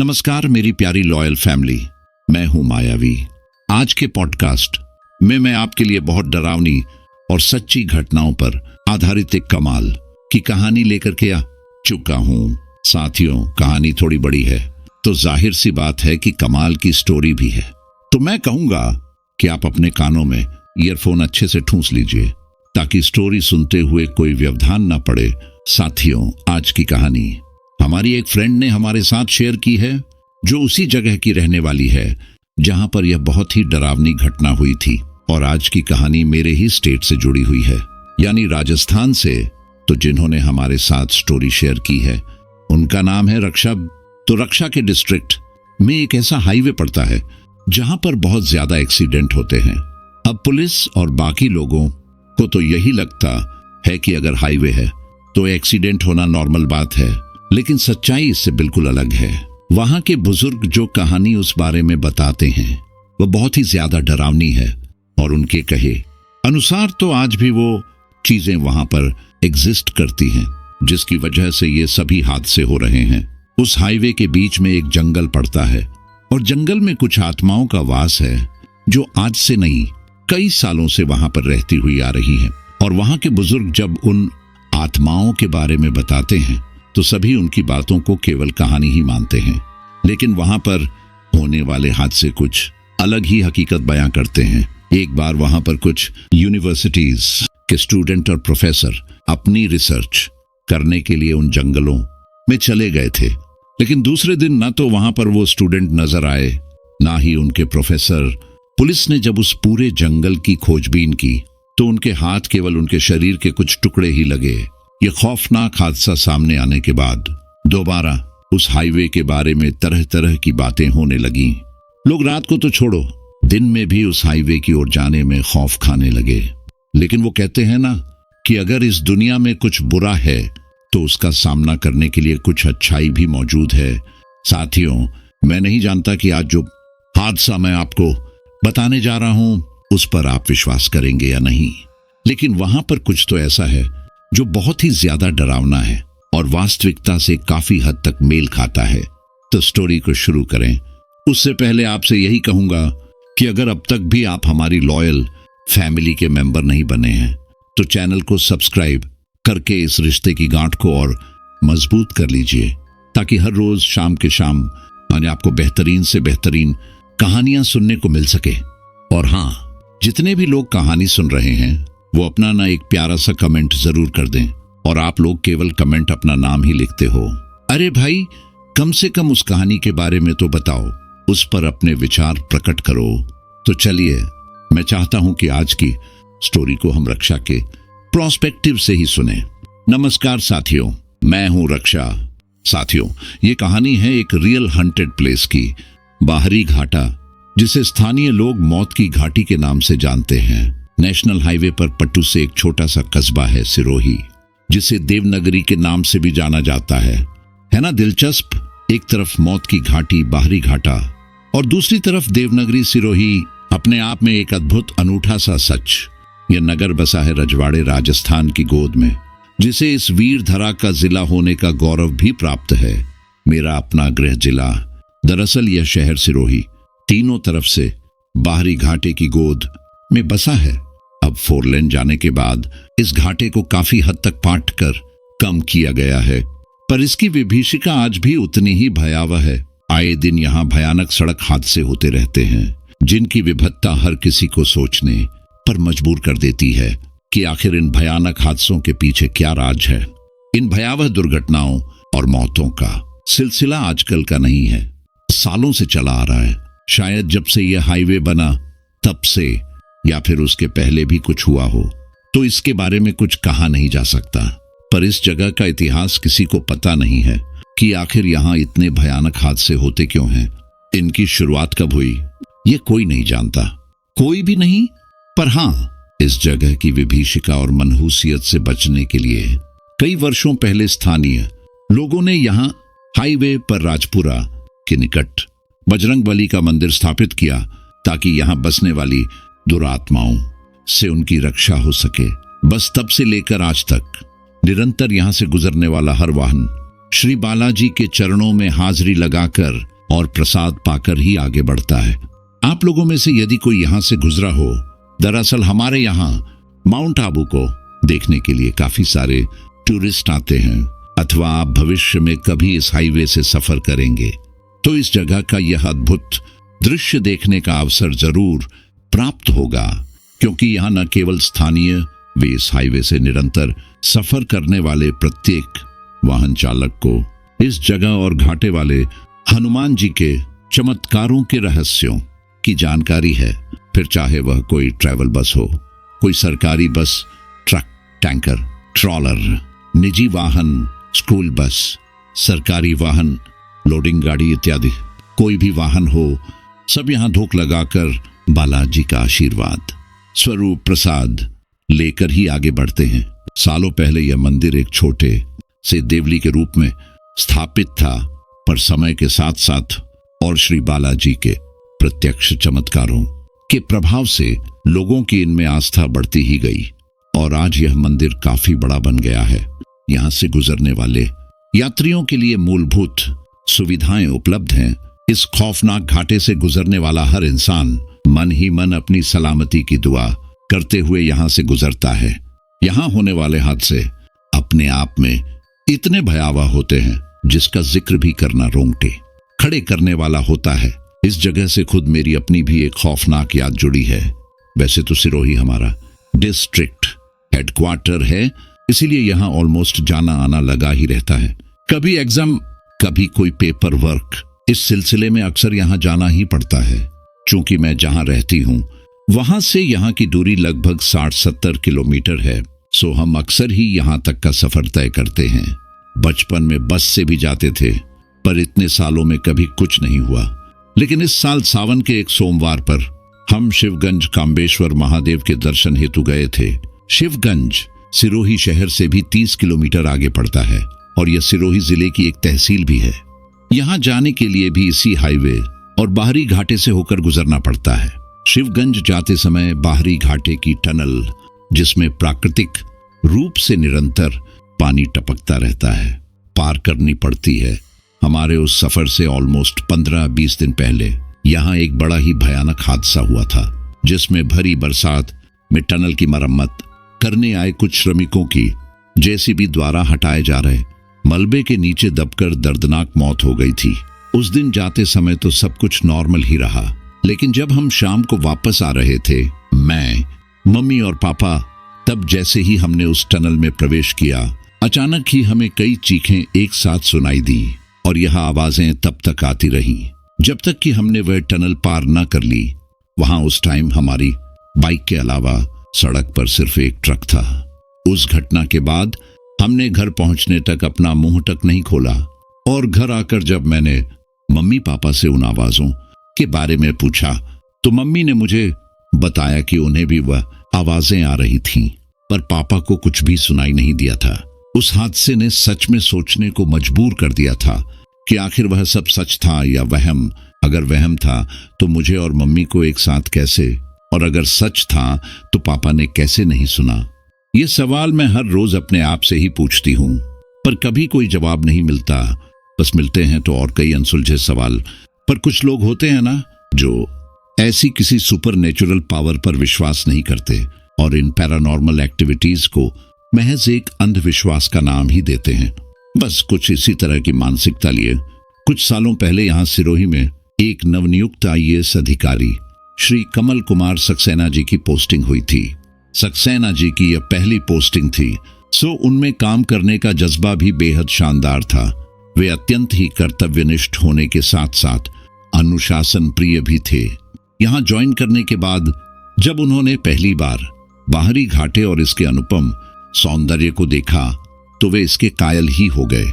नमस्कार मेरी प्यारी लॉयल फैमिली, मैं हूं मायावी। आज के पॉडकास्ट में मैं आपके लिए बहुत डरावनी और सच्ची घटनाओं पर आधारित एक कमाल की कहानी लेकर के आ चुका हूं। साथियों, कहानी थोड़ी बड़ी है तो जाहिर सी बात है कि कमाल की स्टोरी भी है। तो मैं कहूंगा कि आप अपने कानों में ईयरफोन अच्छे से ठूंस लीजिए ताकि स्टोरी सुनते हुए कोई व्यवधान ना पड़े। साथियों, आज की कहानी हमारी एक फ्रेंड ने हमारे साथ शेयर की है, जो उसी जगह की रहने वाली है जहां पर यह बहुत ही डरावनी घटना हुई थी। और आज की कहानी मेरे ही स्टेट से जुड़ी हुई है, यानी राजस्थान से। तो जिन्होंने हमारे साथ स्टोरी शेयर की है उनका नाम है रक्षा। तो रक्षा के डिस्ट्रिक्ट में एक ऐसा हाईवे पड़ता है जहां पर बहुत ज्यादा एक्सीडेंट होते हैं। अब पुलिस और बाकी लोगों को तो यही लगता है कि अगर हाईवे है तो एक्सीडेंट होना नॉर्मल बात है, लेकिन सच्चाई इससे बिल्कुल अलग है। वहां के बुजुर्ग जो कहानी उस बारे में बताते हैं वह बहुत ही ज्यादा डरावनी है, और उनके कहे अनुसार तो आज भी वो चीजें वहां पर एग्जिस्ट करती हैं, जिसकी वजह से ये सभी हादसे हो रहे हैं। उस हाईवे के बीच में एक जंगल पड़ता है, और जंगल में कुछ आत्माओं का वास है जो आज से नहीं कई सालों से वहां पर रहती हुई आ रही हैं। और वहां के बुजुर्ग जब उन आत्माओं के बारे में बताते हैं तो सभी उनकी बातों को केवल कहानी ही मानते हैं, लेकिन वहां पर होने वाले हादसे कुछ अलग ही हकीकत बयां करते हैं। एक बार वहां पर कुछ यूनिवर्सिटीज के स्टूडेंट और प्रोफेसर अपनी रिसर्च करने के लिए उन जंगलों में चले गए थे, लेकिन दूसरे दिन न तो वहां पर वो स्टूडेंट नजर आए, ना ही उनके प्रोफेसर। पुलिस ने जब उस पूरे जंगल की खोजबीन की तो उनके हाथ केवल उनके शरीर के कुछ टुकड़े ही लगे। ये खौफनाक हादसा सामने आने के बाद दोबारा उस हाईवे के बारे में तरह तरह की बातें होने लगी। लोग रात को तो छोड़ो, दिन में भी उस हाईवे की ओर जाने में खौफ खाने लगे। लेकिन वो कहते हैं ना कि अगर इस दुनिया में कुछ बुरा है तो उसका सामना करने के लिए कुछ अच्छाई भी मौजूद है। साथियों, मैं नहीं जानता कि आज जो हादसा मैं आपको बताने जा रहा हूं उस पर आप विश्वास करेंगे या नहीं, लेकिन वहां पर कुछ तो ऐसा है जो बहुत ही ज्यादा डरावना है और वास्तविकता से काफी हद तक मेल खाता है। तो स्टोरी को शुरू करें उससे पहले आपसे यही कहूंगा कि अगर अब तक भी आप हमारी लॉयल फैमिली के मेंबर नहीं बने हैं तो चैनल को सब्सक्राइब करके इस रिश्ते की गांठ को और मजबूत कर लीजिए, ताकि हर रोज शाम के शाम आपको बेहतरीन से बेहतरीन कहानियां सुनने को मिल सके। और हाँ, जितने भी लोग कहानी सुन रहे हैं वो अपना ना एक प्यारा सा कमेंट जरूर कर दें। और आप लोग केवल कमेंट अपना नाम ही लिखते हो। अरे भाई, कम से कम उस कहानी के बारे में तो बताओ, उस पर अपने विचार प्रकट करो। तो चलिए, मैं चाहता हूं कि आज की स्टोरी को हम रक्षा के प्रोस्पेक्टिव से ही सुने। नमस्कार साथियों, मैं हूं रक्षा। साथियों, ये कहानी है एक रियल हंटेड प्लेस की, बाहरी घाटा, जिसे स्थानीय लोग मौत की घाटी के नाम से जानते हैं। नेशनल हाईवे पर पट्टू से एक छोटा सा कस्बा है सिरोही, जिसे देवनगरी के नाम से भी जाना जाता है ना दिलचस्प। एक तरफ मौत की घाटी, बाहरी घाटा, और दूसरी तरफ देवनगरी सिरोही, अपने आप में एक अद्भुत अनूठा सा सच। यह नगर बसा है रजवाड़े राजस्थान की गोद में, जिसे इस वीर धरा का जिला होने का गौरव भी प्राप्त है। मेरा अपना गृह जिला। दरअसल यह शहर सिरोही तीनों तरफ से बाहरी घाटे की गोद में बसा है। अब 4 लेन जाने के बाद इस घाटे को काफी हद तक पाट कर कम किया गया है, पर इसकी विभीषिका आज भी उतनी ही भयावह है। आए दिन यहाँ भयानक सड़क हादसे होते रहते हैं, जिनकी विभत्ता हर किसी को सोचने पर मजबूर कर देती है कि आखिर इन भयानक हादसों के पीछे क्या राज है। इन भयावह दुर्घटनाओं और मौतों का सिलसिला आजकल का नहीं है, सालों से चला आ रहा है। शायद जब से यह हाईवे बना तब से, या फिर उसके पहले भी कुछ हुआ हो, तो इसके बारे में कुछ कहा नहीं जा सकता। पर इस जगह का इतिहास किसी को पता नहीं है कि आखिर यहाँ इतने भयानक हादसे होते क्यों हैं। इनकी शुरुआत कब हुई ये कोई नहीं जानता, कोई भी नहीं। पर हाँ, इस जगह की विभीषिका और मनहूसियत से बचने के लिए कई वर्षों पहले स्थानीय लोगों ने यहाँ हाईवे पर राजपुरा के निकट बजरंगबली का मंदिर स्थापित किया, ताकि यहाँ बसने वाली दुरात्माओं से उनकी रक्षा हो सके। बस तब से लेकर आज तक निरंतर यहाँ से गुजरने वाला हर वाहन श्री बालाजी के चरणों में हाजिरी लगाकर और प्रसाद पाकर ही आगे बढ़ता है। आप लोगों में से यदि कोई यहाँ से गुजरा हो, दरअसल हमारे यहाँ माउंट आबू को देखने के लिए काफी सारे टूरिस्ट आते हैं, अथवा आप भविष्य में कभी इस हाईवे से सफर करेंगे तो इस जगह का यह अद्भुत दृश्य देखने का अवसर जरूर प्राप्त होगा, क्योंकि यहाँ न केवल स्थानीय वे इस हाईवे से निरंतर सफर करने वाले प्रत्येक वाहन चालक को इस जगह और घाटे वाले हनुमान जी के चमत्कारों के रहस्यों की जानकारी है। फिर चाहे वह कोई ट्रैवल बस हो, कोई सरकारी बस, ट्रक, टैंकर, ट्रॉलर, निजी वाहन, स्कूल बस, सरकारी वाहन, लोडिंग गाड़ी इत्यादि, कोई भी वाहन हो, सब यहाँ धोख लगाकर बालाजी का आशीर्वाद स्वरूप प्रसाद लेकर ही आगे बढ़ते हैं। सालों पहले यह मंदिर एक छोटे से देवली के रूप में स्थापित था, पर समय के साथ साथ और श्री बालाजी के प्रत्यक्ष चमत्कारों के प्रभाव से लोगों की इनमें आस्था बढ़ती ही गई और आज यह मंदिर काफी बड़ा बन गया है। यहाँ से गुजरने वाले यात्रियों के लिए मूलभूत सुविधाएं उपलब्ध हैं। इस खौफनाक घाटे से गुजरने वाला हर इंसान मन ही मन अपनी सलामती की दुआ करते हुए यहाँ से गुजरता है। यहाँ होने वाले हादसे अपने आप में इतने भयावह होते हैं जिसका जिक्र भी करना रोंगटे खड़े करने वाला होता है। इस जगह से खुद मेरी अपनी भी एक खौफनाक याद जुड़ी है। वैसे तो सिरोही हमारा डिस्ट्रिक्ट हेडक्वार्टर है, इसीलिए यहाँ ऑलमोस्ट जाना आना लगा ही रहता है। कभी एग्जाम, कभी कोई पेपर वर्क, इस सिलसिले में अक्सर यहाँ जाना ही पड़ता है। चूंकि मैं जहाँ रहती हूँ वहां से यहाँ की दूरी लगभग 60-70 किलोमीटर है, सो हम अक्सर ही यहाँ तक का सफर तय करते हैं। बचपन में बस से भी जाते थे, पर इतने सालों में कभी कुछ नहीं हुआ। लेकिन इस साल सावन के एक सोमवार पर हम शिवगंज काम्बेश्वर महादेव के दर्शन हेतु गए थे। शिवगंज सिरोही शहर से भी 30 किलोमीटर आगे पड़ता है और यह सिरोही जिले की एक तहसील भी है। यहाँ जाने के लिए भी इसी हाईवे और बाहरी घाटे से होकर गुजरना पड़ता है। शिवगंज जाते समय बाहरी घाटे की टनल, जिसमें प्राकृतिक रूप से निरंतर पानी टपकता रहता है, पार करनी पड़ती है। हमारे उस सफर से ऑलमोस्ट 15-20 दिन पहले यहाँ एक बड़ा ही भयानक हादसा हुआ था, जिसमें भरी बरसात में टनल की मरम्मत करने आए कुछ श्रमिकों की जेसीबी द्वारा हटाए जा रहे मलबे के नीचे दबकर दर्दनाक मौत हो गई थी। उस दिन जाते समय तो सब कुछ नॉर्मल ही रहा, लेकिन जब हम शाम को वापस आ रहे थे, मैं, मम्मी और पापा, तब जैसे ही हमने उस टनल में प्रवेश किया, अचानक ही हमें कई चीखें एक साथ सुनाई दी और यह आवाजें तब तक आती रहीं जब तक कि हमने वह टनल पार न कर ली। वहां उस टाइम हमारी बाइक के अलावा सड़क पर सिर्फ एक ट्रक था। उस घटना के बाद हमने घर पहुंचने तक अपना मुंह तक नहीं खोला और घर आकर जब मैंने मम्मी पापा से उन आवाजों के बारे में पूछा तो मम्मी ने मुझे बताया कि उन्हें भी वह आवाजें आ रही थीं, पर पापा को कुछ भी सुनाई नहीं दिया था। उस हादसे ने सच में सोचने को मजबूर कर दिया था कि आखिर वह सब सच था या वहम। अगर वहम था तो मुझे और मम्मी को एक साथ कैसे, और अगर सच था तो पापा ने कैसे नहीं सुना। ये सवाल मैं हर रोज अपने आप से ही पूछती हूँ, पर कभी कोई जवाब नहीं मिलता। बस मिलते हैं तो और कई अनसुलझे सवाल। पर कुछ लोग होते हैं ना, जो ऐसी किसी सुपर नेचुरल पावर पर विश्वास नहीं करते और इन पैरानॉर्मल एक्टिविटीज को महज एक अंधविश्वास का नाम ही देते हैं। बस कुछ इसी तरह की मानसिकता लिए कुछ सालों पहले यहाँ सिरोही में एक नवनियुक्त IAS अधिकारी श्री कमल कुमार सक्सेना जी की पोस्टिंग हुई थी। सक्सेना जी की यह पहली पोस्टिंग थी, सो उनमें काम करने का जज्बा भी बेहद शानदार था। वे अत्यंत ही कर्तव्यनिष्ठ होने के साथ साथ अनुशासन प्रिय भी थे। यहाँ ज्वाइन करने के बाद जब उन्होंने पहली बार बाहरी घाटे और इसके अनुपम सौंदर्य को देखा तो वे इसके कायल ही हो गए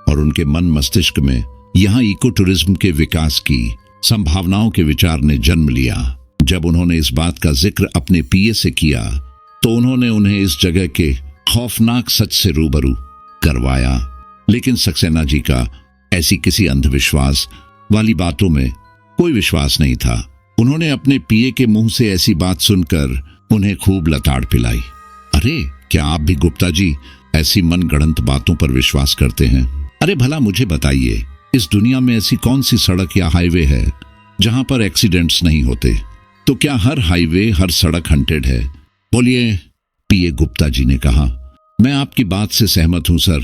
और उनके मन मस्तिष्क में यहाँ इको टूरिज्म के विकास की संभावनाओं के विचार ने जन्म लिया। जब उन्होंने इस बात का जिक्र अपने PA से किया तो उन्होंने उन्हें इस जगह के खौफनाक सच से रूबरू करवाया। लेकिन सक्सेना जी का ऐसी किसी अंधविश्वास वाली बातों में कोई विश्वास नहीं था। उन्होंने अपने PA के मुंह से ऐसी बात सुनकर उन्हें खूब लताड़ पिलाई। अरे क्या आप भी गुप्ता जी ऐसी मनगढ़ंत बातों पर विश्वास करते हैं? अरे भला मुझे बताइए, इस दुनिया में ऐसी कौन सी सड़क या हाईवे है जहां पर एक्सीडेंट्स नहीं होते? तो क्या हर हाईवे, हर सड़क हंटेड है? बोलिए, पीए गुप्ता जी ने कहा। मैं आपकी बात से सहमत हूं सर,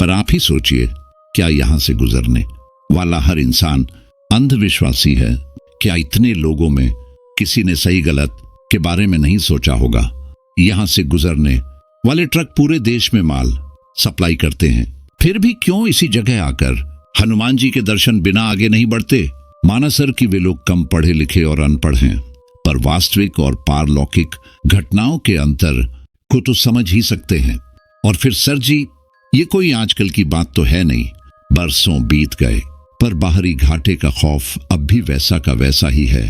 पर आप ही सोचिए, क्या यहां से गुजरने वाला हर इंसान अंधविश्वासी है? क्या इतने लोगों में किसी ने सही गलत के बारे में नहीं सोचा होगा? यहां से गुजरने वाले ट्रक पूरे देश में माल सप्लाई करते हैं, फिर भी क्यों इसी जगह आकर हनुमान जी के दर्शन बिना आगे नहीं बढ़ते? माना सर कि वे लोग कम पढ़े लिखे और अनपढ़ हैं, पर वास्तविक और पारलौकिक घटनाओं के अंतर को तो समझ ही सकते हैं। और फिर सर जी, ये कोई आजकल की बात तो है नहीं, बरसों बीत गए, पर बाहरी घाटे का खौफ अब भी वैसा का वैसा ही है।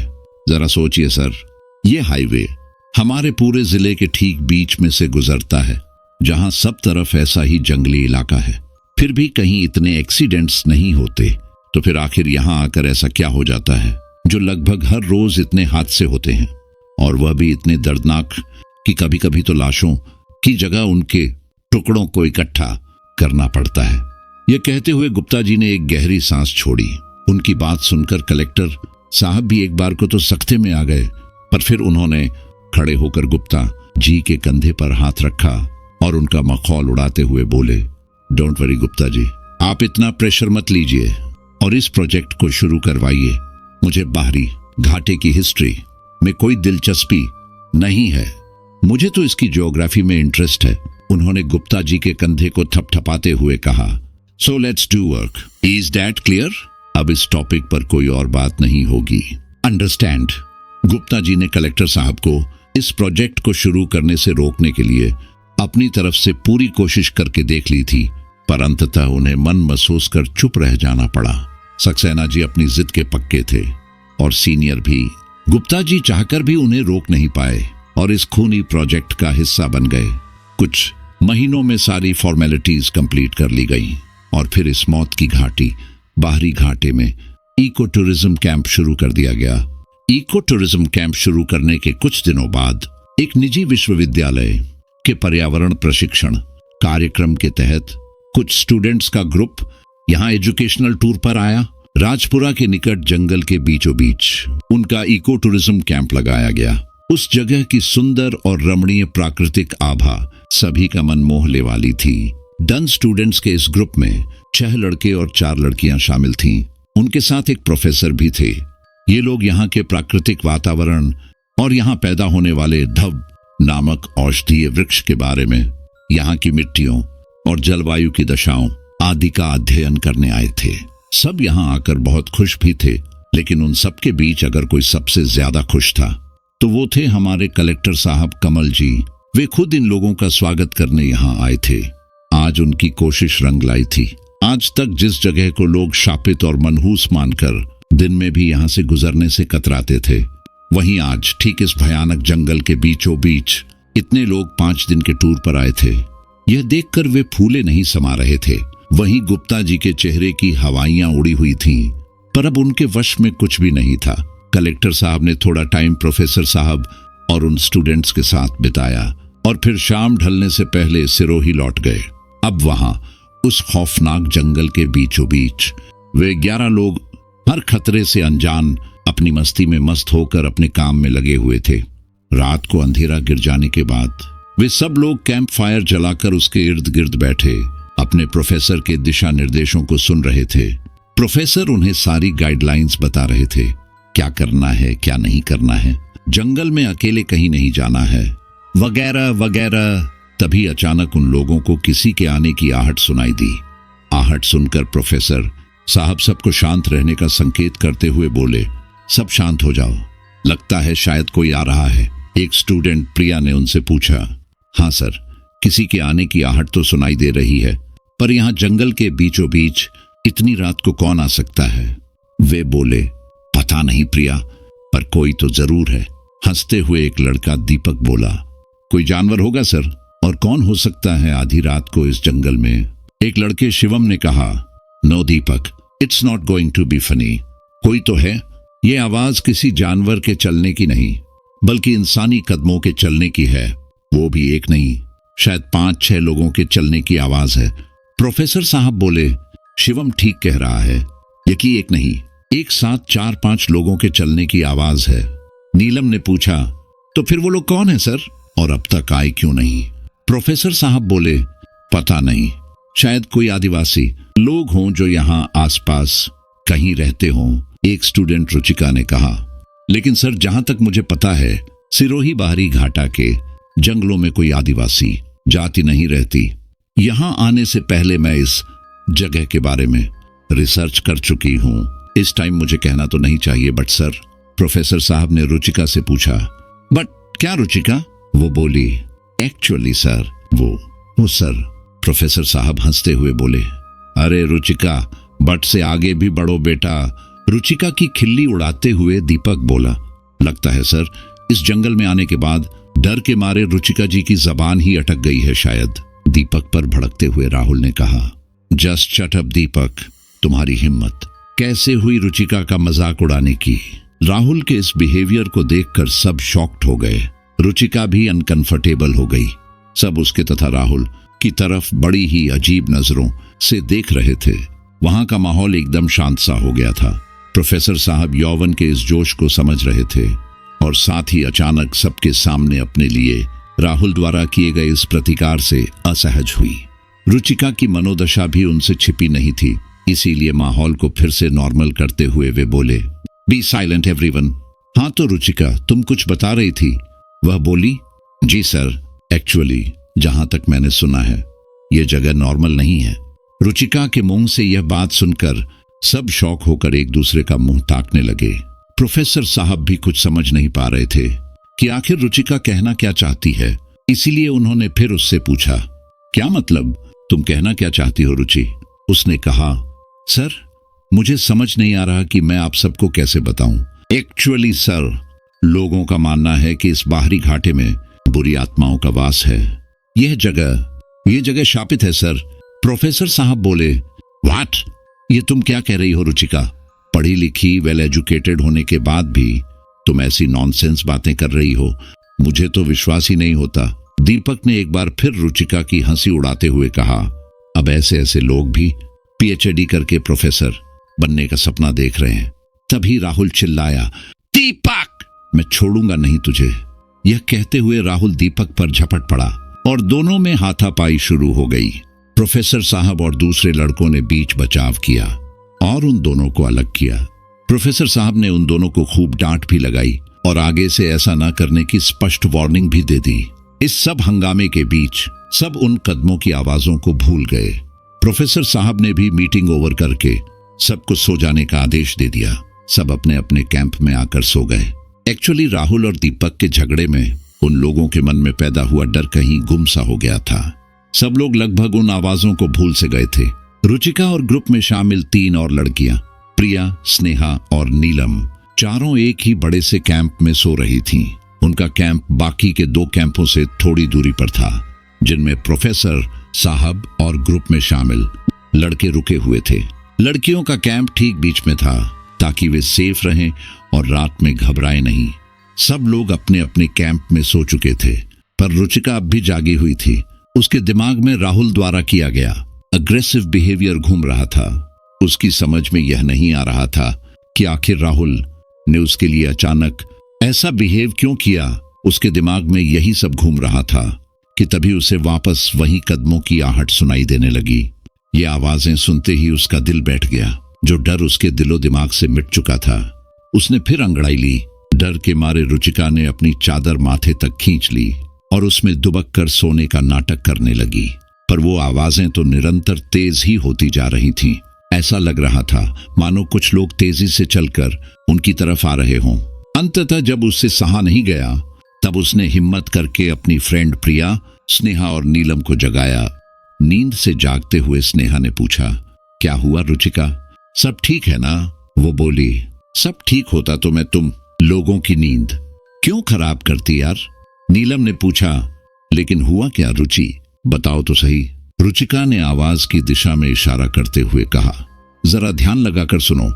जरा सोचिए सर, ये हाईवे हमारे पूरे जिले के ठीक बीच में से गुजरता है, जहां सब तरफ ऐसा ही जंगली इलाका है, फिर भी कहीं इतने एक्सीडेंट्स नहीं होते। तो फिर आखिर यहां आकर ऐसा क्या हो जाता है जो लगभग हर रोज इतने हादसे होते हैं, और वह भी इतने दर्दनाक कि कभी कभी तो लाशों की जगह उनके टुकड़ों को इकट्ठा करना पड़ता है। यह कहते हुए गुप्ता जी ने एक गहरी सांस छोड़ी। उनकी बात सुनकर कलेक्टर साहब भी एक बार को तो सख्ते में आ गए, पर फिर उन्होंने खड़े होकर गुप्ता जी के कंधे पर हाथ रखा और उनका मखौल उड़ाते हुए बोले, डोंट वरी गुप्ता जी, आप इतना प्रेशर मत लीजिए और इस प्रोजेक्ट को शुरू करवाइए। मुझे बाहरी घाटे की हिस्ट्री में कोई दिलचस्पी नहीं है, मुझे तो इसकी ज्योग्राफी में इंटरेस्ट है। उन्होंने गुप्ता जी के कंधे को थपथपाते हुए कहा, so let's do work. Is that clear? अब इस टॉपिक पर कोई और बात नहीं होगी, अंडरस्टैंड? गुप्ता जी ने कलेक्टर साहब को इस प्रोजेक्ट को शुरू करने से रोकने के लिए अपनी तरफ से पूरी कोशिश करके देख ली थी, पर अंततः उन्हें मन महसूस कर चुप रह जाना पड़ा। सक्सेना जी अपनी जिद के पक्के थे और सीनियर भी। गुप्ता जी चाहकर भी उन्हें रोक नहीं पाए और इस खूनी प्रोजेक्ट का हिस्सा बन गए। कुछ महीनों में सारी फॉर्मेलिटीज कंप्लीट कर ली गई और फिर इस मौत की घाटी, बाहरी घाटे में इको टूरिज्म कैंप शुरू कर दिया गया। इको टूरिज्म कैंप शुरू करने के कुछ दिनों बाद एक निजी विश्वविद्यालय के पर्यावरण प्रशिक्षण कार्यक्रम के तहत कुछ स्टूडेंट्स का ग्रुप यहां एजुकेशनल टूर पर आया। राजपुरा के निकट जंगल के बीचों बीच उनका इको टूरिज्म कैंप लगाया गया। उस जगह की सुंदर और रमणीय प्राकृतिक आभा सभी का मन मोह ले वाली थी। 10 स्टूडेंट्स के इस ग्रुप में 6 लड़के और 4 लड़कियां शामिल थीं। उनके साथ एक प्रोफेसर भी थे। ये लोग यहाँ के प्राकृतिक वातावरण और यहाँ पैदा होने वाले धब नामक औषधीय वृक्ष के बारे में, यहाँ की मिट्टियों और जलवायु की दशाओं आदि का अध्ययन करने आए थे। सब यहाँ आकर बहुत खुश भी थे, लेकिन उन सब के बीच अगर कोई सबसे ज्यादा खुश था तो वो थे हमारे कलेक्टर साहब कमल जी। वे खुद इन लोगों का स्वागत करने यहाँ आए थे। आज उनकी कोशिश रंग लाई थी। आज तक जिस जगह को लोग शापित और मनहूस मानकर दिन में भी यहाँ से गुजरने से कतराते थे, वहीं आज ठीक इस भयानक जंगल के बीचों बीच इतने लोग 5 दिन के टूर पर आए थे। यह देखकर वे फूले नहीं समा रहे थे। वहीं गुप्ता जी के चेहरे की हवाइयां उड़ी हुई थीं, पर अब उनके वश में कुछ भी नहीं था। कलेक्टर साहब ने थोड़ा टाइम प्रोफेसर साहब और उन स्टूडेंट्स के साथ बिताया और फिर शाम ढलने से पहले सिरोही लौट गए। अब वहां उस खौफनाक जंगल के बीचों बीच वे 11 लोग हर खतरे से अनजान अपनी मस्ती में मस्त होकर अपने काम में लगे हुए थे। रात को अंधेरा गिर जाने के बाद वे सब लोग कैंप फायर जलाकर उसके इर्द गिर्द बैठे अपने प्रोफेसर के दिशा निर्देशों को सुन रहे थे। प्रोफेसर उन्हें सारी गाइडलाइंस बता रहे थे, क्या करना है, क्या नहीं करना है, जंगल में अकेले कहीं नहीं जाना है, वगैरह वगैरह। तभी अचानक उन लोगों को किसी के आने की आहट सुनाई दी। आहट सुनकर प्रोफेसर साहब सबको शांत रहने का संकेत करते हुए बोले, सब शांत हो जाओ, लगता है शायद कोई आ रहा है। एक स्टूडेंट प्रिया ने उनसे पूछा, हाँ सर, किसी के आने की आहट तो सुनाई दे रही है, पर यहाँ जंगल के बीचों बीच इतनी रात को कौन आ सकता है? वे बोले, पता नहीं प्रिया, पर कोई तो जरूर है। हंसते हुए एक लड़का दीपक बोला, कोई जानवर होगा सर, और कौन हो सकता है आधी रात को इस जंगल में? एक लड़के शिवम ने कहा, no Deepak, it's not going to be funny. कोई तो है, ये आवाज किसी जानवर के चलने की नहीं, बल्कि इंसानी कदमों के चलने की है, वो भी एक नहीं, शायद 5-6 लोगों के चलने की आवाज है। प्रोफेसर साहब बोले, शिवम ठीक कह रहा है, यकी एक नहीं, एक साथ 4-5 लोगों के चलने की आवाज है। नीलम ने पूछा, तो फिर वो लोग कौन है सर, और अब तक आए क्यों नहीं? प्रोफेसर साहब बोले, पता नहीं, शायद कोई आदिवासी लोग हों जो यहाँ आसपास कहीं रहते हों, एक स्टूडेंट रुचिका ने कहा। लेकिन सर, जहां तक मुझे पता है, सिरोही बाहरी घाटा के जंगलों में कोई आदिवासी जाति नहीं रहती। यहाँ आने से पहले मैं इस जगह के बारे में रिसर्च कर चुकी हूँ। इस टाइम मुझे कहना तो नहीं चाहिए, बट सर, प्रोफेसर साहब ने रुचिका से पूछा। बट क्या रुचिका? वो बोली, एक्चुअली सर, वो सर। प्रोफेसर साहब हंसते हुए बोले, अरे रुचिका, बट से आगे भी बढ़ो बेटा। रुचिका की खिल्ली उड़ाते हुए दीपक बोला, लगता है सर, इस जंगल में आने के बाद डर के मारे रुचिका जी की जबान ही अटक गई है शायद। दीपक पर भड़कते हुए राहुल ने कहा, जस्ट शट अप दीपक, तुम्हारी हिम्मत कैसे हुई रुचिका का मजाक उड़ाने की? राहुल के इस बिहेवियर को देखकर सब शॉक्ड हो गए। रुचिका भी अनकंफर्टेबल हो गई। सब उसके तथा राहुल की तरफ बड़ी ही अजीब नजरों से देख रहे थे। वहां का माहौल एकदम शांत सा हो गया था। प्रोफेसर साहब यौवन के इस जोश को समझ रहे थे और साथ ही अचानक सबके सामने अपने लिए राहुल द्वारा किए गए इस प्रतिकार से असहज हुई। रुचिका की मनोदशा भी उनसे छिपी नहीं थी, इसीलिए माहौल को फिर से नॉर्मल करते हुए वे बोले, बी साइलेंट एवरीवन। हाँ तो रुचिका, तुम कुछ बता रही थी? वह बोली, जी सर, एक्चुअली जहां तक मैंने सुना है, यह जगह नॉर्मल नहीं है। रुचिका के मुंह से यह बात सुनकर सब शौक होकर एक दूसरे का मुंह ताकने लगे। प्रोफेसर साहब भी कुछ समझ नहीं पा रहे थे कि आखिर रुचिका कहना क्या चाहती है, इसीलिए उन्होंने फिर उससे पूछा, क्या मतलब, तुम कहना क्या चाहती हो रुचि? उसने कहा, सर, मुझे समझ नहीं आ रहा कि मैं आप सबको कैसे बताऊं। एक्चुअली सर, लोगों का मानना है कि इस बाहरी घाटे में बुरी आत्माओं का वास है। यह जगह शापित है सर। प्रोफेसर साहब बोले, व्हाट? ये तुम क्या कह रही हो रुचिका? पढ़ी लिखी, वेल एजुकेटेड होने के बाद भी तुम ऐसी नॉनसेंस बातें कर रही हो, मुझे तो विश्वास ही नहीं होता। दीपक ने एक बार फिर रुचिका की हंसी उड़ाते हुए कहा, अब ऐसे लोग भी पीएचडी करके प्रोफेसर बनने का सपना देख रहे हैं। तभी राहुल चिल्लाया, दीपक, मैं छोड़ूंगा नहीं तुझे। यह कहते हुए राहुल दीपक पर झपट पड़ा और दोनों में हाथापाई शुरू हो गई। प्रोफेसर साहब और दूसरे लड़कों ने बीच बचाव किया और उन दोनों को अलग किया। प्रोफेसर साहब ने उन दोनों को खूब डांट भी लगाई और आगे से ऐसा न करने की स्पष्ट वार्निंग भी दे दी। इस सब हंगामे के बीच सब उन कदमों की आवाजों को भूल गए। प्रोफेसर साहब ने भी मीटिंग ओवर करके सबको सो जाने का आदेश दे दिया। सब अपने अपने कैंप में आकर सो गए। एक्चुअली राहुल और दीपक के झगड़े में उन लोगों के मन में पैदा हुआ डर कहीं गुम सा हो गया था। सब लोग लगभग उन आवाजों को भूल से गए थे। रुचिका और ग्रुप में शामिल 3 और लड़कियां, प्रिया, स्नेहा और नीलम, चारों एक ही बड़े से कैंप में सो रही थीं। उनका कैंप बाकी के 2 कैंपों से थोड़ी दूरी पर था, जिनमें प्रोफेसर साहब और ग्रुप में शामिल लड़के रुके हुए थे। लड़कियों का कैंप ठीक बीच में था ताकि वे सेफ रहें और रात में घबराएं नहीं। सब लोग अपने अपने कैंप में सो चुके थे, पर रुचिका अब भी जागी हुई थी। उसके दिमाग में राहुल द्वारा किया गया अग्रेसिव बिहेवियर घूम रहा था। उसकी समझ में यह नहीं आ रहा था कि आखिर राहुल ने उसके लिए अचानक ऐसा बिहेव क्यों किया। उसके दिमाग में यही सब घूम रहा था कि तभी उसे वापस वही कदमों की आहट सुनाई देने लगी। ये आवाजें सुनते ही उसका दिल बैठ गया। जो डर उसके दिलो दिमाग से मिट चुका था, उसने फिर अंगड़ाई ली। डर के मारे रुचिका ने अपनी चादर माथे तक खींच ली और उसमें दुबक कर सोने का नाटक करने लगी। पर वो आवाजें तो निरंतर तेज ही होती जा रही थीं। ऐसा लग रहा था मानो कुछ लोग तेजी से चलकर उनकी तरफ आ रहे हों। अंततः जब उससे सहा नहीं गया, तब उसने हिम्मत करके अपनी फ्रेंड प्रिया, स्नेहा और नीलम को जगाया। नींद से जागते हुए स्नेहा ने पूछा, क्या हुआ रुचिका, सब ठीक है ना? वो बोली, सब ठीक होता तो मैं तुम लोगों की नींद क्यों खराब करती यार? नीलम ने पूछा, लेकिन हुआ क्या रुचि, बताओ तो सही। रुचिका ने आवाज की दिशा में इशारा करते हुए कहा, जरा ध्यान लगाकर सुनो।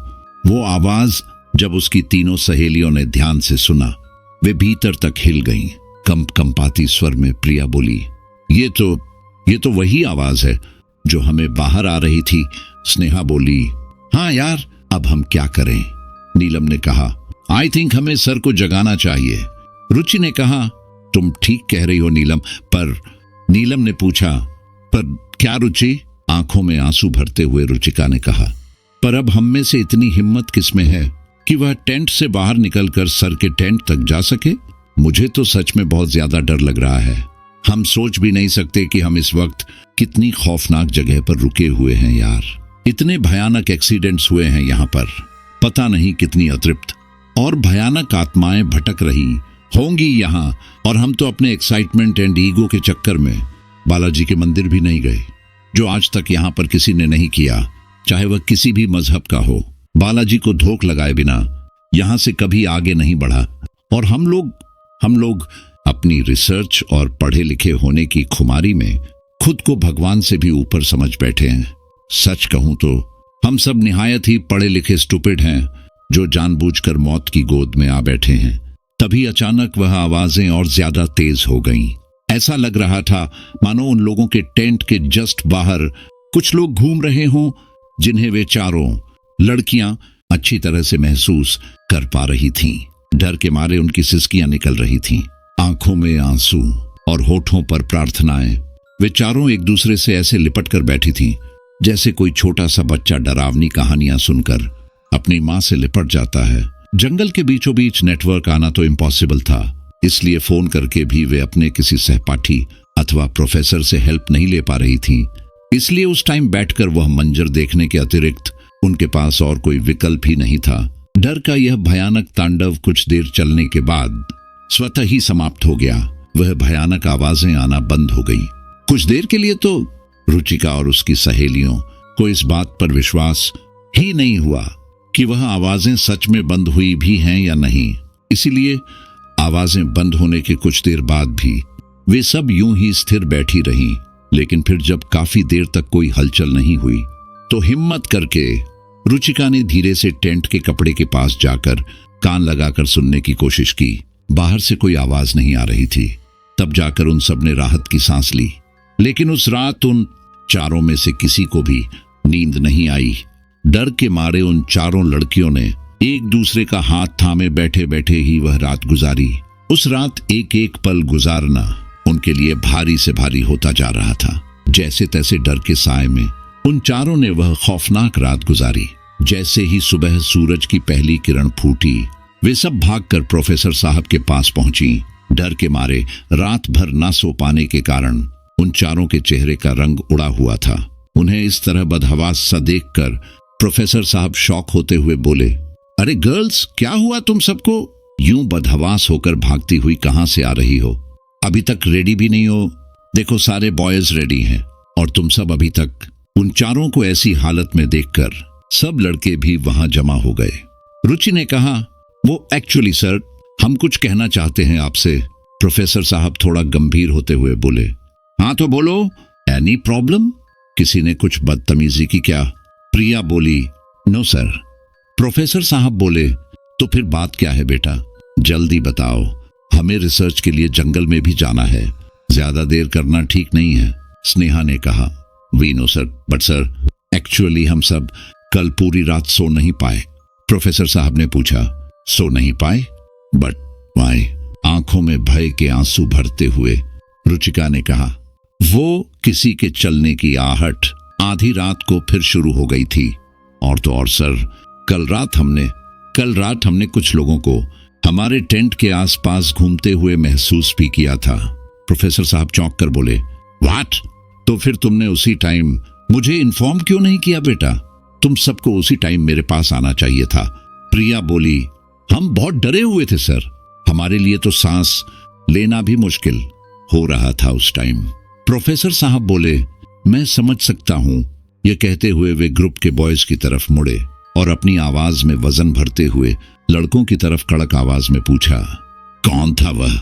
वो आवाज जब उसकी तीनों सहेलियों ने ध्यान से सुना, वे भीतर तक हिल गईं। कंपाती स्वर में प्रिया बोली, ये तो वही आवाज है जो हमें बाहर आ रही थी। स्नेहा बोली, हाँ यार, अब हम क्या करें? नीलम ने कहा। आई थिंक हमें सर को जगाना चाहिए। रुचि ने कहा। तुम ठीक कह रही हो नीलम, पर नीलम ने पूछा, पर क्या रुचि? आंखों में आंसू भरते हुए रुचिका ने कहा, पर अब हम में से इतनी हिम्मत किसमें है कि वह टेंट से बाहर निकलकर सर के टेंट तक जा सके? मुझे तो सच में बहुत ज्यादा डर लग रहा है। हम सोच भी नहीं सकते कि हम इस वक्त कितनी खौफनाक जगह पर रुके हुए हैं यार। इतने भयानक एक्सीडेंट्स हुए हैं यहाँ पर, पता नहीं कितनी अतृप्त और भयानक आत्माएं भटक रही होंगी यहाँ, और हम तो अपने एक्साइटमेंट एंड ईगो के चक्कर में बालाजी के मंदिर भी नहीं गए, जो आज तक यहाँ पर किसी ने नहीं किया, चाहे वह किसी भी मजहब का हो। बालाजी को धोख लगाए बिना यहाँ से कभी आगे नहीं बढ़ा, और हम लोग अपनी रिसर्च और पढ़े लिखे होने की खुमारी में खुद को भगवान से भी ऊपर समझ बैठे हैं। सच कहूं तो हम सब निहायत ही पढ़े लिखे स्टूपिड हैं, जो जानबूझकर मौत की गोद में आ बैठे हैं। तभी अचानक वह आवाजें और ज्यादा तेज हो गईं। ऐसा लग रहा था मानो उन लोगों के टेंट के जस्ट बाहर कुछ लोग घूम रहे हों, जिन्हें वे चारों लड़कियां अच्छी तरह से महसूस कर पा रही थीं। डर के मारे उनकी सिसकियां निकल रही थीं, आंखों में आंसू और होठों पर प्रार्थनाएं। वे चारों एक दूसरे से ऐसे लिपट कर बैठी थीं जैसे कोई छोटा सा बच्चा डरावनी कहानियां सुनकर अपनी मां से लिपट जाता है। जंगल के बीचों बीच नेटवर्क आना तो इम्पॉसिबल था, इसलिए फोन करके भी वे अपने किसी सहपाठी अथवा प्रोफेसर से हेल्प नहीं ले पा रही थीं। इसलिए उस टाइम बैठकर वह मंजर देखने के अतिरिक्त उनके पास और कोई विकल्प ही नहीं था। डर का यह भयानक तांडव कुछ देर चलने के बाद स्वतः ही समाप्त हो गया। वह भयानक आवाजें आना बंद हो गई। कुछ देर के लिए तो रुचिका और उसकी सहेलियों को इस बात पर विश्वास ही नहीं हुआ कि वह आवाजें सच में बंद हुई भी हैं या नहीं। इसीलिए आवाजें बंद होने के कुछ देर बाद भी वे सब यूं ही स्थिर बैठी रहीं। लेकिन फिर जब काफी देर तक कोई हलचल नहीं हुई, तो हिम्मत करके रुचिका ने धीरे से टेंट के कपड़े के पास जाकर कान लगाकर सुनने की कोशिश की। बाहर से कोई आवाज नहीं आ रही थी। तब जाकर उन सब ने राहत की सांस ली। लेकिन उस रात उन चारों में से किसी को भी नींद नहीं आई। डर के मारे उन चारों लड़कियों ने एक दूसरे का हाथ थामे बैठे बैठे ही वह रात गुजारी। उस रात एक एक पल गुजारना उनके लिए भारी से भारी होता जा रहा था। जैसे तैसे डर के साए में उन चारों ने वह खौफनाक रात गुजारी। जैसे ही सुबह सूरज की पहली किरण फूटी, वे सब भागकर प्रोफेसर साहब के पास पहुंची। डर के मारे रात भर न सो पाने के कारण उन चारों के चेहरे का रंग उड़ा हुआ था। उन्हें इस तरह बदहवास सा देखकर प्रोफेसर साहब शॉक होते हुए बोले, अरे गर्ल्स, क्या हुआ तुम सबको? यूं बदहवास होकर भागती हुई कहां से आ रही हो? अभी तक रेडी भी नहीं हो? देखो सारे बॉयज रेडी हैं और तुम सब अभी तक। उन चारों को ऐसी हालत में देखकर सब लड़के भी वहां जमा हो गए। रुचि ने कहा, वो एक्चुअली सर, हम कुछ कहना चाहते हैं आपसे। प्रोफेसर साहब थोड़ा गंभीर होते हुए बोले। हाँ तो बोलो, एनी प्रॉब्लम? किसी ने कुछ बदतमीजी की क्या? प्रिया बोली, नो सर। प्रोफेसर साहब बोले, तो फिर बात क्या है बेटा? जल्दी बताओ, हमें रिसर्च के लिए जंगल में भी जाना है, ज्यादा देर करना ठीक नहीं है। स्नेहा ने कहा, we know sir, but sir actually हम सब कल पूरी रात सो नहीं पाए। प्रोफेसर साहब ने पूछा, सो नहीं पाए? But why? आंखों में भय के आंसू भरते हुए रुचिका ने कहा, वो किसी के चलने की आहट आधी रात को फिर शुरू हो गई थी। और तो और सर, कल रात हमने कुछ लोगों को हमारे टेंट के आसपास घूमते हुए महसूस भी किया था। प्रोफेसर साहब चौंक कर बोले, व्हाट? तो फिर तुमने उसी टाइम मुझे इन्फॉर्म क्यों नहीं किया बेटा? तुम सबको उसी टाइम मेरे पास आना चाहिए था। प्रिया बोली, हम बहुत डरे हुए थे सर, हमारे लिए तो सांस लेना भी मुश्किल हो रहा था उस टाइम। प्रोफेसर साहब बोले, मैं समझ सकता हूं। यह कहते हुए वे ग्रुप के बॉयज की तरफ मुड़े और अपनी आवाज में वजन भरते हुए लड़कों की तरफ कड़क आवाज में पूछा, कौन था वह?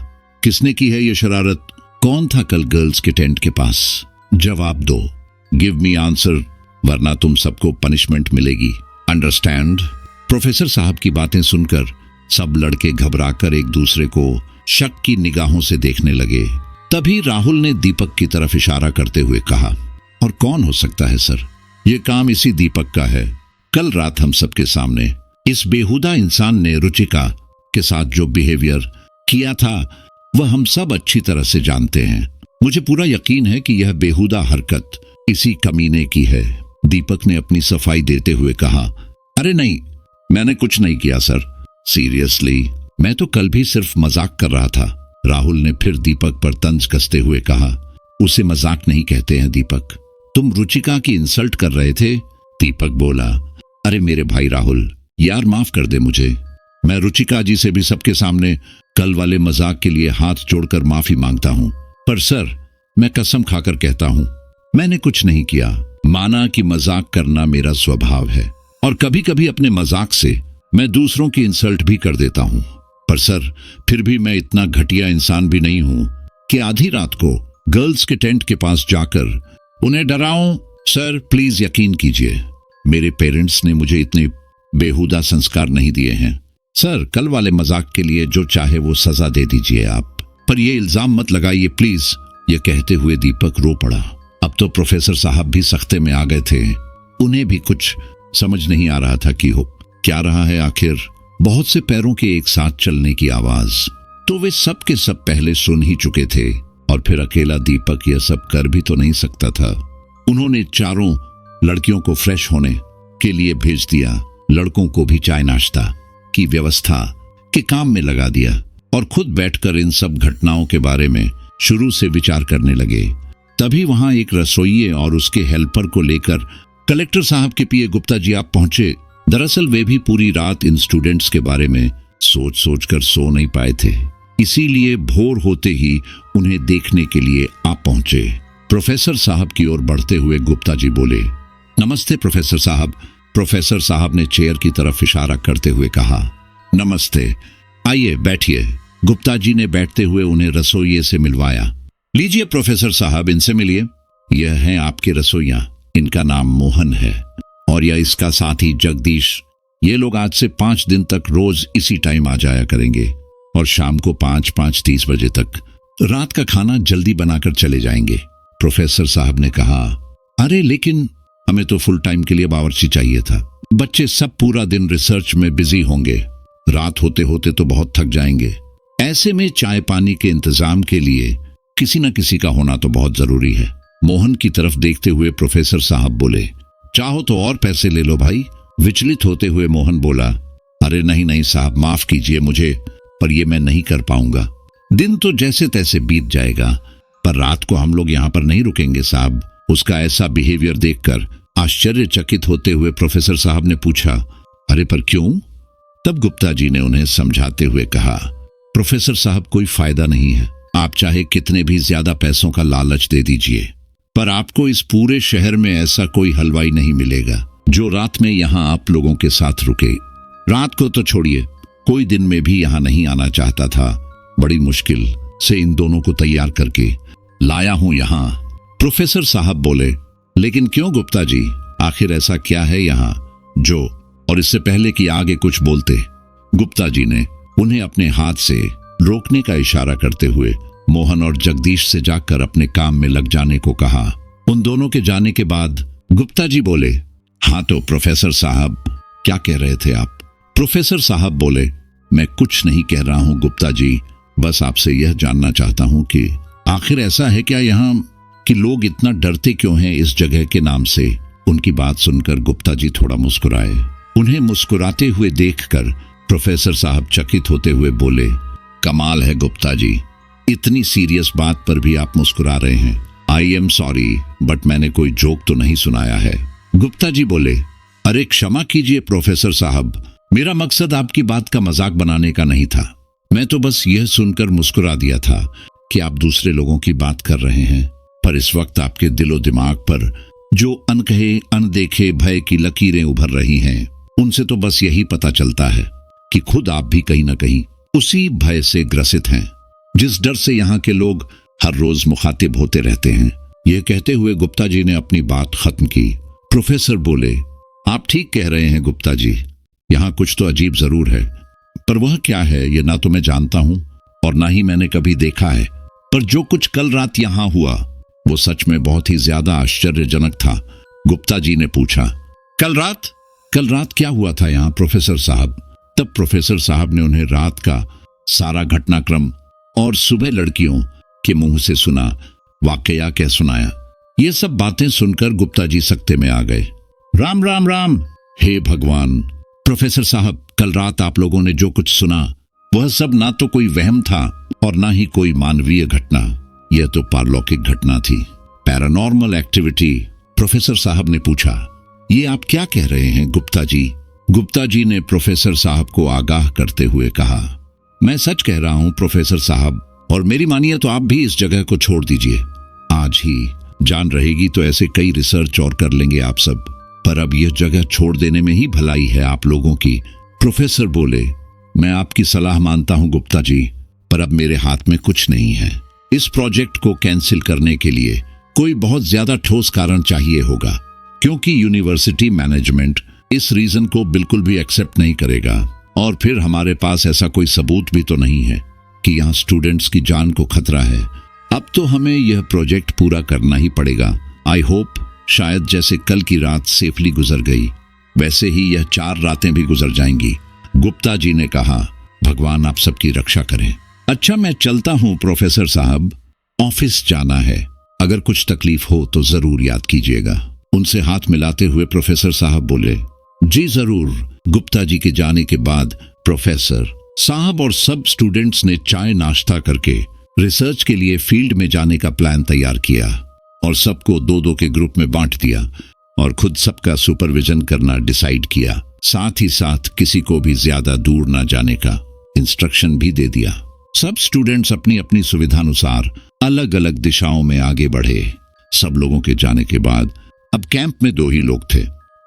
किसने की है ये शरारत? कौन था कल गर्ल्स के टेंट के पास? जवाब दो, गिव मी आंसर, वरना तुम सबको पनिशमेंट मिलेगी, अंडरस्टैंड? प्रोफेसर साहब की बातें सुनकर सब लड़के घबराकर एक दूसरे को शक की निगाहों से देखने लगे। तभी राहुल ने दीपक की तरफ इशारा करते हुए कहा, और कौन हो सकता है सर? ये काम इसी दीपक का है। कल रात हम सबके सामने इस बेहुदा इंसान ने रुचिका के साथ जो बिहेवियर किया था वह हम सब अच्छी तरह से जानते हैं। मुझे पूरा यकीन है कि यह बेहुदा हरकत इसी कमीने की है। दीपक ने अपनी सफाई देते हुए कहा, अरे नहीं, मैंने कुछ नहीं किया सर। सीरियसली, मैं तो कल भी सिर्फ मजाक कर रहा था। राहुल ने फिर दीपक पर तंज कसते हुए कहा, उसे मजाक नहीं कहते हैं दीपक, तुम रुचिका की इंसल्ट कर रहे थे। दीपक बोला, अरे मेरे भाई राहुल, यार माफ कर दे मुझे। मैं रुचिका जी से भी सबके सामने कल वाले मजाक के लिए हाथ जोड़कर माफी मांगता हूँ, पर सर मैं कसम खाकर कहता हूँ मैंने कुछ नहीं किया। माना कि मजाक करना मेरा स्वभाव है और कभी कभी अपने मजाक से मैं दूसरों की इंसल्ट भी कर देता हूँ, पर सर फिर भी मैं इतना घटिया इंसान भी नहीं हूँ कि आधी रात को गर्ल्स के टेंट के पास जाकर उन्हें डराऊं। सर प्लीज यकीन कीजिए, मेरे पेरेंट्स ने मुझे इतने बेहुदा संस्कार नहीं दिए हैं। सर कल वाले मजाक के लिए जो चाहे वो सजा दे दीजिए आप, पर ये इल्जाम मत लगाइए प्लीज। ये कहते हुए दीपक रो पड़ा। अब तो प्रोफेसर साहब भी सख्ते में आ गए थे। उन्हें भी कुछ समझ नहीं आ रहा था कि हो क्या रहा है आखिर। बहुत से पैरों के एक साथ चलने की आवाज तो वे सब के सब पहले सुन ही चुके थे, और फिर अकेला दीपक यह सब कर भी तो नहीं सकता था। उन्होंने चारों लड़कियों को फ्रेश होने के लिए भेज दिया, लड़कों को भी चाय नाश्ता की व्यवस्था के काम में लगा दिया और खुद बैठकर इन सब घटनाओं के बारे में शुरू से विचार करने लगे। तभी वहां एक रसोइये और उसके हेल्पर को लेकर कलेक्टर साहब के पीए गुप्ता जी आप पहुंचे। दरअसल वे भी पूरी रात इन स्टूडेंट्स के बारे में सोच सोच कर सो नहीं पाए थे, इसीलिए भोर होते ही उन्हें देखने के लिए आप पहुंचे। प्रोफेसर साहब की ओर बढ़ते हुए गुप्ता जी बोले, नमस्ते प्रोफेसर साहब। प्रोफेसर साहब ने चेयर की तरफ इशारा करते हुए कहा, नमस्ते, आइए बैठिए। गुप्ता जी ने बैठते हुए उन्हें रसोइये से मिलवाया। लीजिए प्रोफेसर साहब, इनसे मिलिए। यह हैं आपके रसोइया, इनका नाम मोहन है और यह इसका साथी जगदीश। ये लोग आज से 5 दिन तक रोज इसी टाइम आ जाया करेंगे और शाम को 5-5:30 बजे तक रात का खाना जल्दी बनाकर चले जाएंगे। प्रोफेसर साहब ने कहा, अरे लेकिन हमें तो फुल टाइम के लिए बावर्ची चाहिए था। बच्चे सब पूरा दिन रिसर्च में बिजी होंगे, रात होते होते तो बहुत थक जाएंगे। ऐसे में चाय पानी के इंतजाम के लिए किसी न किसी का होना तो बहुत जरूरी है। मोहन की तरफ देखते हुए प्रोफेसर साहब बोले, चाहो तो और पैसे ले लो भाई। विचलित होते हुए मोहन बोला, अरे नहीं नहीं साहब, माफ कीजिए मुझे, पर ये मैं नहीं कर पाऊंगा। दिन तो जैसे तैसे बीत जाएगा, पर रात को हम लोग यहाँ पर नहीं रुकेंगे साहब। उसका ऐसा बिहेवियर देखकर आश्चर्यचकित होते हुए प्रोफेसर साहब ने पूछा, अरे पर क्यों? तब गुप्ता जी ने उन्हें समझाते हुए कहा, प्रोफेसर साहब कोई फायदा नहीं है, आप चाहे कितने भी ज्यादा पैसों का लालच दे दीजिए, पर आपको इस पूरे शहर में ऐसा कोई हलवाई नहीं मिलेगा जो रात में यहाँ आप लोगों के साथ रुके। रात को तो छोड़िए, कोई दिन में भी यहाँ नहीं आना चाहता था। बड़ी मुश्किल से इन दोनों को तैयार करके लाया हूं यहाँ। प्रोफेसर साहब बोले, लेकिन क्यों गुप्ता जी, आखिर ऐसा क्या है यहाँ जो? और इससे पहले कि आगे कुछ बोलते, गुप्ता जी ने उन्हें अपने हाथ से रोकने का इशारा करते हुए मोहन और जगदीश से जाकर अपने काम में लग जाने को कहा। उन दोनों के जाने के बाद गुप्ता जी बोले, हाँ तो प्रोफेसर साहब क्या कह रहे थे आप? प्रोफेसर साहब बोले, मैं कुछ नहीं कह रहा हूं गुप्ता जी, बस आपसे यह जानना चाहता हूं कि आखिर ऐसा है क्या यहाँ कि लोग इतना डरते क्यों हैं इस जगह के नाम से? उनकी बात सुनकर गुप्ता जी थोड़ा मुस्कुराए। उन्हें मुस्कुराते हुए देखकर प्रोफेसर साहब चकित होते हुए बोले, कमाल है गुप्ता जी, इतनी सीरियस बात पर भी आप मुस्कुरा रहे हैं। आई एम सॉरी, बट मैंने कोई जोक तो नहीं सुनाया है। गुप्ता जी बोले, अरे क्षमा कीजिए प्रोफेसर साहब, मेरा मकसद आपकी बात का मजाक बनाने का नहीं था। मैं तो बस यह सुनकर मुस्कुरा दिया था कि आप दूसरे लोगों की बात कर रहे हैं, पर इस वक्त आपके दिलो दिमाग पर जो अनकहे अनदेखे भय की लकीरें उभर रही हैं, उनसे तो बस यही पता चलता है कि खुद आप भी कहीं ना कहीं उसी भय से ग्रसित हैं, जिस डर से यहाँ के लोग हर रोज मुखातिब होते रहते हैं। यह कहते हुए गुप्ता जी ने अपनी बात खत्म की। प्रोफेसर बोले, आप ठीक कह रहे हैं गुप्ता जी, यहाँ कुछ तो अजीब जरूर है, पर वह क्या है ये ना तो मैं जानता हूं और ना ही मैंने कभी देखा है, पर जो कुछ कल रात यहाँ हुआ वो सच में बहुत ही ज्यादा आश्चर्यजनक था। गुप्ता जी ने पूछा, कल रात? कल रात क्या हुआ था यहाँ प्रोफेसर साहब? तब प्रोफेसर साहब ने उन्हें रात का सारा घटनाक्रम और सुबह लड़कियों के मुंह से सुना वाकया कह सुनाया। ये सब बातें सुनकर गुप्ता जी सकते में आ गए। राम राम राम। हे भगवान! प्रोफेसर साहब, कल रात आप लोगों ने जो कुछ सुना वह सब ना तो कोई वहम था और ना ही कोई मानवीय घटना। यह तो पारलौकिक घटना थी, पैरानॉर्मल एक्टिविटी। प्रोफेसर साहब ने पूछा, ये आप क्या कह रहे हैं गुप्ता जी? गुप्ता जी ने प्रोफेसर साहब को आगाह करते हुए कहा, मैं सच कह रहा हूं प्रोफेसर साहब, और मेरी मानिए तो आप भी इस जगह को छोड़ दीजिए। आज ही जान रहेगी तो ऐसे कई रिसर्च और कर लेंगे आप सब, पर अब यह जगह छोड़ देने में ही भलाई है आप लोगों की। प्रोफेसर बोले, मैं आपकी सलाह मानता हूं गुप्ता जी, पर अब मेरे हाथ में कुछ नहीं है। इस प्रोजेक्ट को कैंसिल करने के लिए कोई बहुत ज्यादा ठोस कारण चाहिए होगा, क्योंकि यूनिवर्सिटी मैनेजमेंट इस रीजन को बिल्कुल भी एक्सेप्ट नहीं करेगा, और फिर हमारे पास ऐसा कोई सबूत भी तो नहीं है कि यहाँ स्टूडेंट्स की जान को खतरा है। अब तो हमें यह प्रोजेक्ट पूरा करना ही पड़ेगा। आई होप शायद जैसे कल की रात सेफली गुजर गई, वैसे ही यह 4 रातें भी गुजर जाएंगी। गुप्ता जी ने कहा, भगवान आप सबकी रक्षा करें। अच्छा, मैं चलता हूँ प्रोफेसर साहब, ऑफिस जाना है। अगर कुछ तकलीफ हो तो जरूर याद कीजिएगा। उनसे हाथ मिलाते हुए प्रोफेसर साहब बोले, जी जरूर। गुप्ता जी के जाने के बाद प्रोफेसर साहब और सब स्टूडेंट्स ने चाय नाश्ता करके रिसर्च के लिए फील्ड में जाने का प्लान तैयार किया और सबको 2-2 के ग्रुप में बांट दिया और खुद सबका सुपरविजन करना डिसाइड किया। साथ ही साथ किसी को भी ज्यादा दूर ना जाने का इंस्ट्रक्शन भी दे दिया। सब स्टूडेंट्स अपनी अपनी सुविधानुसार अलग अलग दिशाओं में आगे बढ़े। सब लोगों के जाने के बाद अब कैंप में 2 ही लोग थे,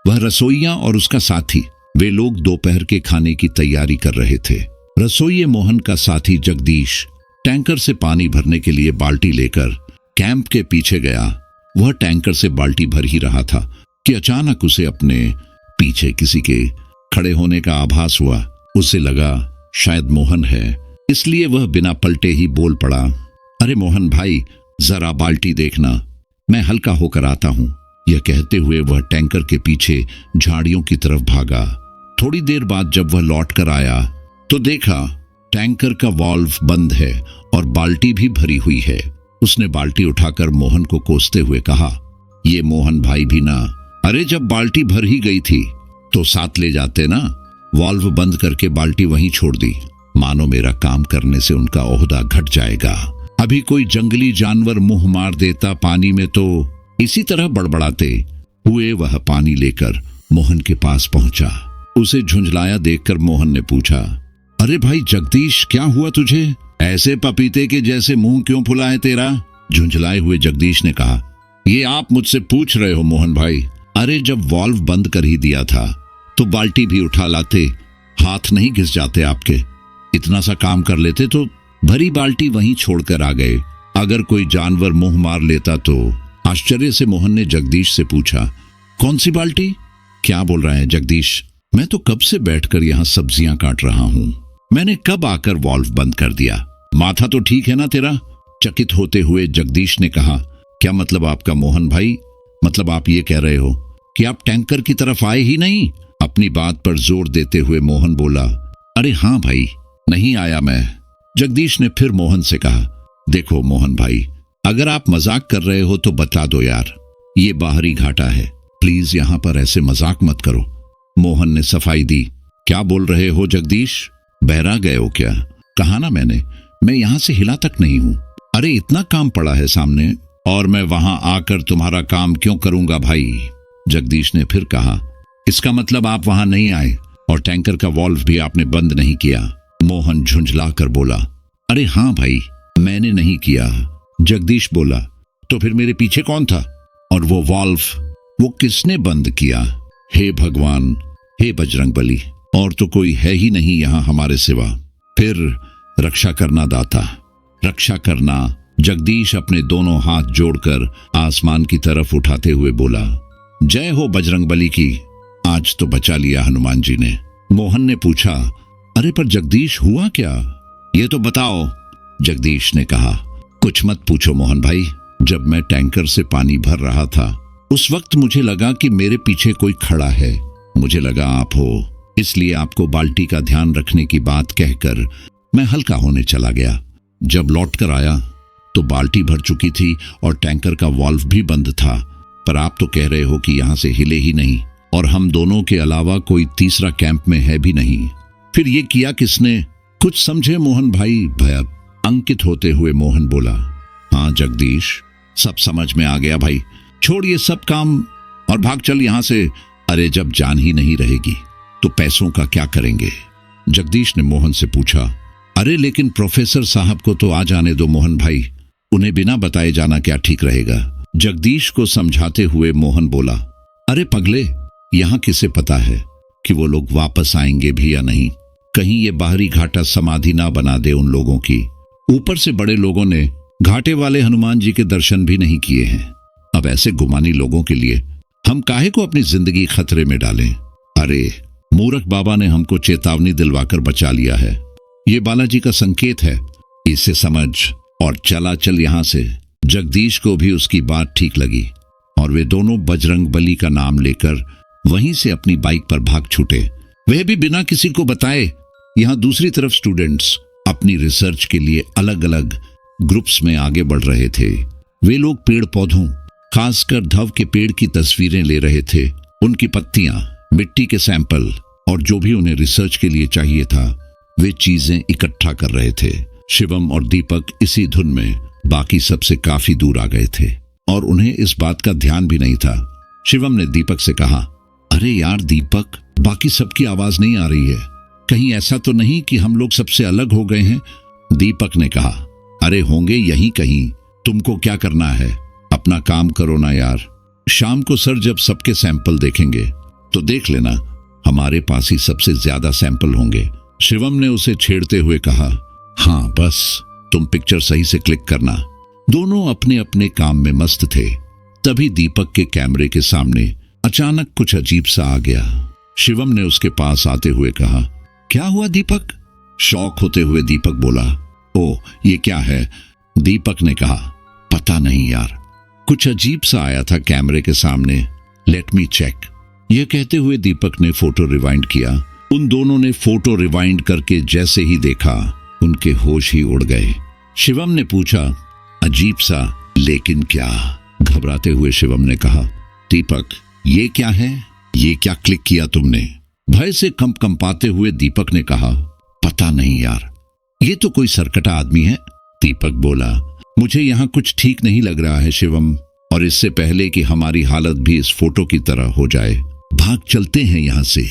वह रसोइया और उसका साथी। वे लोग दोपहर के खाने की तैयारी कर रहे थे। रसोइये मोहन का साथी जगदीश टैंकर से पानी भरने के लिए बाल्टी लेकर कैंप के पीछे गया। वह टैंकर से बाल्टी भर ही रहा था कि अचानक उसे अपने पीछे किसी के खड़े होने का आभास हुआ। उसे लगा शायद मोहन है, इसलिए वह बिना पलटे ही बोल पड़ा, अरे मोहन भाई, जरा बाल्टी देखना, मैं हल्का होकर आता हूं। यह कहते हुए वह टैंकर के पीछे झाड़ियों की तरफ भागा। थोड़ी देर बाद जब वह लौट कर आया तो देखा टैंकर का वाल्व बंद है और बाल्टी भी भरी हुई है। उसने बाल्टी उठाकर मोहन को कोसते हुए कहा, ये मोहन भाई भी ना, अरे जब बाल्टी भर ही गई थी तो साथ ले जाते ना। वाल्व बंद करके बाल्टी वहीं छोड़ दी, मानो मेरा काम करने से उनका ओहदा घट जाएगा। अभी कोई जंगली जानवर मुंह मार देता पानी में तो इसी तरह बड़बड़ाते हुए वह पानी लेकर मोहन के पास पहुंचा। उसे झुंझलाया देखकर मोहन ने पूछा, अरे भाई जगदीश, क्या हुआ तुझे? ऐसे पपीते के जैसे मुंह क्यों फुला है तेरा? झुंझलाए हुए जगदीश ने कहा, ये आप मुझसे पूछ रहे हो मोहन भाई? अरे जब वाल्व बंद कर ही दिया था तो बाल्टी भी उठा लाते, हाथ नहीं घिस जाते आपके? इतना सा काम कर लेते तो भरी बाल्टी वहीं छोड़कर आ गए। अगर कोई जानवर मुंह मार लेता तो? आश्चर्य से मोहन ने जगदीश से पूछा, कौन सी बाल्टी? क्या बोल रहा है जगदीश? मैं तो कब से बैठकर यहाँ सब्जियां काट रहा हूँ, मैंने कब आकर वाल्व बंद कर दिया? माथा तो ठीक है ना तेरा? चकित होते हुए जगदीश ने कहा, क्या मतलब आपका मोहन भाई? मतलब आप ये कह रहे हो कि आप टैंकर की तरफ आए ही नहीं? अपनी बात पर जोर देते हुए मोहन बोला, अरे हाँ भाई, नहीं आया मैं। जगदीश ने फिर मोहन से कहा, देखो मोहन भाई, अगर आप मजाक कर रहे हो तो बता दो यार, ये बाहरी घाटा है, प्लीज यहाँ पर ऐसे मजाक मत करो। मोहन ने सफाई दी, क्या बोल रहे हो जगदीश? बहरा गए हो क्या? कहा ना मैंने, मैं यहाँ से हिला तक नहीं हूँ। अरे इतना काम पड़ा है सामने और मैं वहां आकर तुम्हारा काम क्यों करूंगा भाई? जगदीश ने फिर कहा, इसका मतलब आप वहां नहीं आए और टैंकर का वाल्व भी आपने बंद नहीं किया? मोहन झुंझला कर बोला, अरे हाँ भाई, मैंने नहीं किया। जगदीश बोला, तो फिर मेरे पीछे कौन था? और वो वाल्व, वो किसने बंद किया? हे भगवान, हे बजरंगबली, और तो कोई है ही नहीं यहाँ हमारे सिवा। फिर रक्षा करना दाता, रक्षा करना। जगदीश अपने दोनों हाथ जोड़कर आसमान की तरफ उठाते हुए बोला, जय हो बजरंगबली की, आज तो बचा लिया हनुमान जी ने। मोहन ने पूछा, अरे पर जगदीश हुआ क्या? ये तो बताओ। जगदीश ने कहा, कुछ मत पूछो मोहन भाई, जब मैं टैंकर से पानी भर रहा था उस वक्त मुझे लगा कि मेरे पीछे कोई खड़ा है। मुझे लगा आप हो, इसलिए आपको बाल्टी का ध्यान रखने की बात कहकर मैं हल्का होने चला गया। जब लौट कर आया तो बाल्टी भर चुकी थी और टैंकर का वाल्व भी बंद था। पर आप तो कह रहे हो कि यहां से हिले ही नहीं, और हम दोनों के अलावा कोई तीसरा कैंप में है भी नहीं। फिर ये किया किसने? कुछ समझे मोहन भाई? अंकित होते हुए मोहन बोला। हाँ जगदीश, सब समझ में आ गया भाई। छोड़ ये सब काम और भाग चल यहां से। अरे जब जान ही नहीं रहेगी तो पैसों का क्या करेंगे? जगदीश ने मोहन से पूछा। अरे लेकिन प्रोफेसर साहब को तो आ जाने दो मोहन भाई, उन्हें बिना बताए जाना क्या ठीक रहेगा? जगदीश को समझाते हुए मोहन बोला। अरे पगले, यहां किसे पता है कि वो लोग वापस आएंगे भी या नहीं? कहीं ये बाहरी घाटा समाधि ना बना दे उन लोगों की। ऊपर से बड़े लोगों ने घाटे वाले हनुमान जी के दर्शन भी नहीं किए हैं। अब ऐसे गुमानी लोगों के लिए हम काहे को अपनी जिंदगी खतरे में डालें? अरे मूर्ख बाबा ने हमको चेतावनी दिलवाकर बचा लिया है। ये बालाजी का संकेत है, इसे समझ और चला चल यहां से। जगदीश को भी उसकी बात ठीक लगी और वे दोनों बजरंग बली का नाम लेकर वहीं से अपनी बाइक पर भाग छूटे, वह भी बिना किसी को बताए। यहां दूसरी तरफ स्टूडेंट्स अपनी रिसर्च के लिए अलग अलग ग्रुप्स में आगे बढ़ रहे थे। वे लोग पेड़ पौधों, खासकर धव के पेड़ की तस्वीरें ले रहे थे। उनकी पत्तियां, मिट्टी के सैंपल और जो भी उन्हें रिसर्च के लिए चाहिए था वे चीजें इकट्ठा कर रहे थे। शिवम और दीपक इसी धुन में बाकी सबसे काफी दूर आ गए थे और उन्हें इस बात का ध्यान भी नहीं था। शिवम ने दीपक से कहा, अरे यार दीपक, बाकी सबकी आवाज नहीं आ रही है, कहीं ऐसा तो नहीं कि हम लोग सबसे अलग हो गए हैं? दीपक ने कहा, अरे होंगे यहीं कहीं, तुमको क्या करना है, अपना काम करो ना यार। शाम को सर जब सबके सैंपल देखेंगे तो देख लेना, हमारे पास ही सबसे ज्यादा सैंपल होंगे। शिवम ने उसे छेड़ते हुए कहा, हाँ बस तुम पिक्चर सही से क्लिक करना। दोनों अपने अपने काम में मस्त थे। तभी दीपक के कैमरे के सामने अचानक कुछ अजीब सा आ गया। शिवम ने उसके पास आते हुए कहा, क्या हुआ दीपक? शॉक होते हुए दीपक बोला, ओ ये क्या है? दीपक ने कहा, पता नहीं यार, कुछ अजीब सा आया था कैमरे के सामने, लेट मी चेक। यह कहते हुए दीपक ने फोटो रिवाइंड किया। उन दोनों ने फोटो रिवाइंड करके जैसे ही देखा उनके होश ही उड़ गए। शिवम ने पूछा, अजीब सा लेकिन क्या? घबराते हुए शिवम ने कहा, दीपक ये क्या है? ये क्या क्लिक किया तुमने? भय से कंपाते हुए दीपक ने कहा, पता नहीं यार, ये तो कोई सरकटा आदमी है। दीपक बोला, मुझे यहाँ कुछ ठीक नहीं लग रहा है शिवम, और इससे पहले कि हमारी हालत भी इस फोटो की तरह हो जाए, भाग चलते हैं यहाँ से।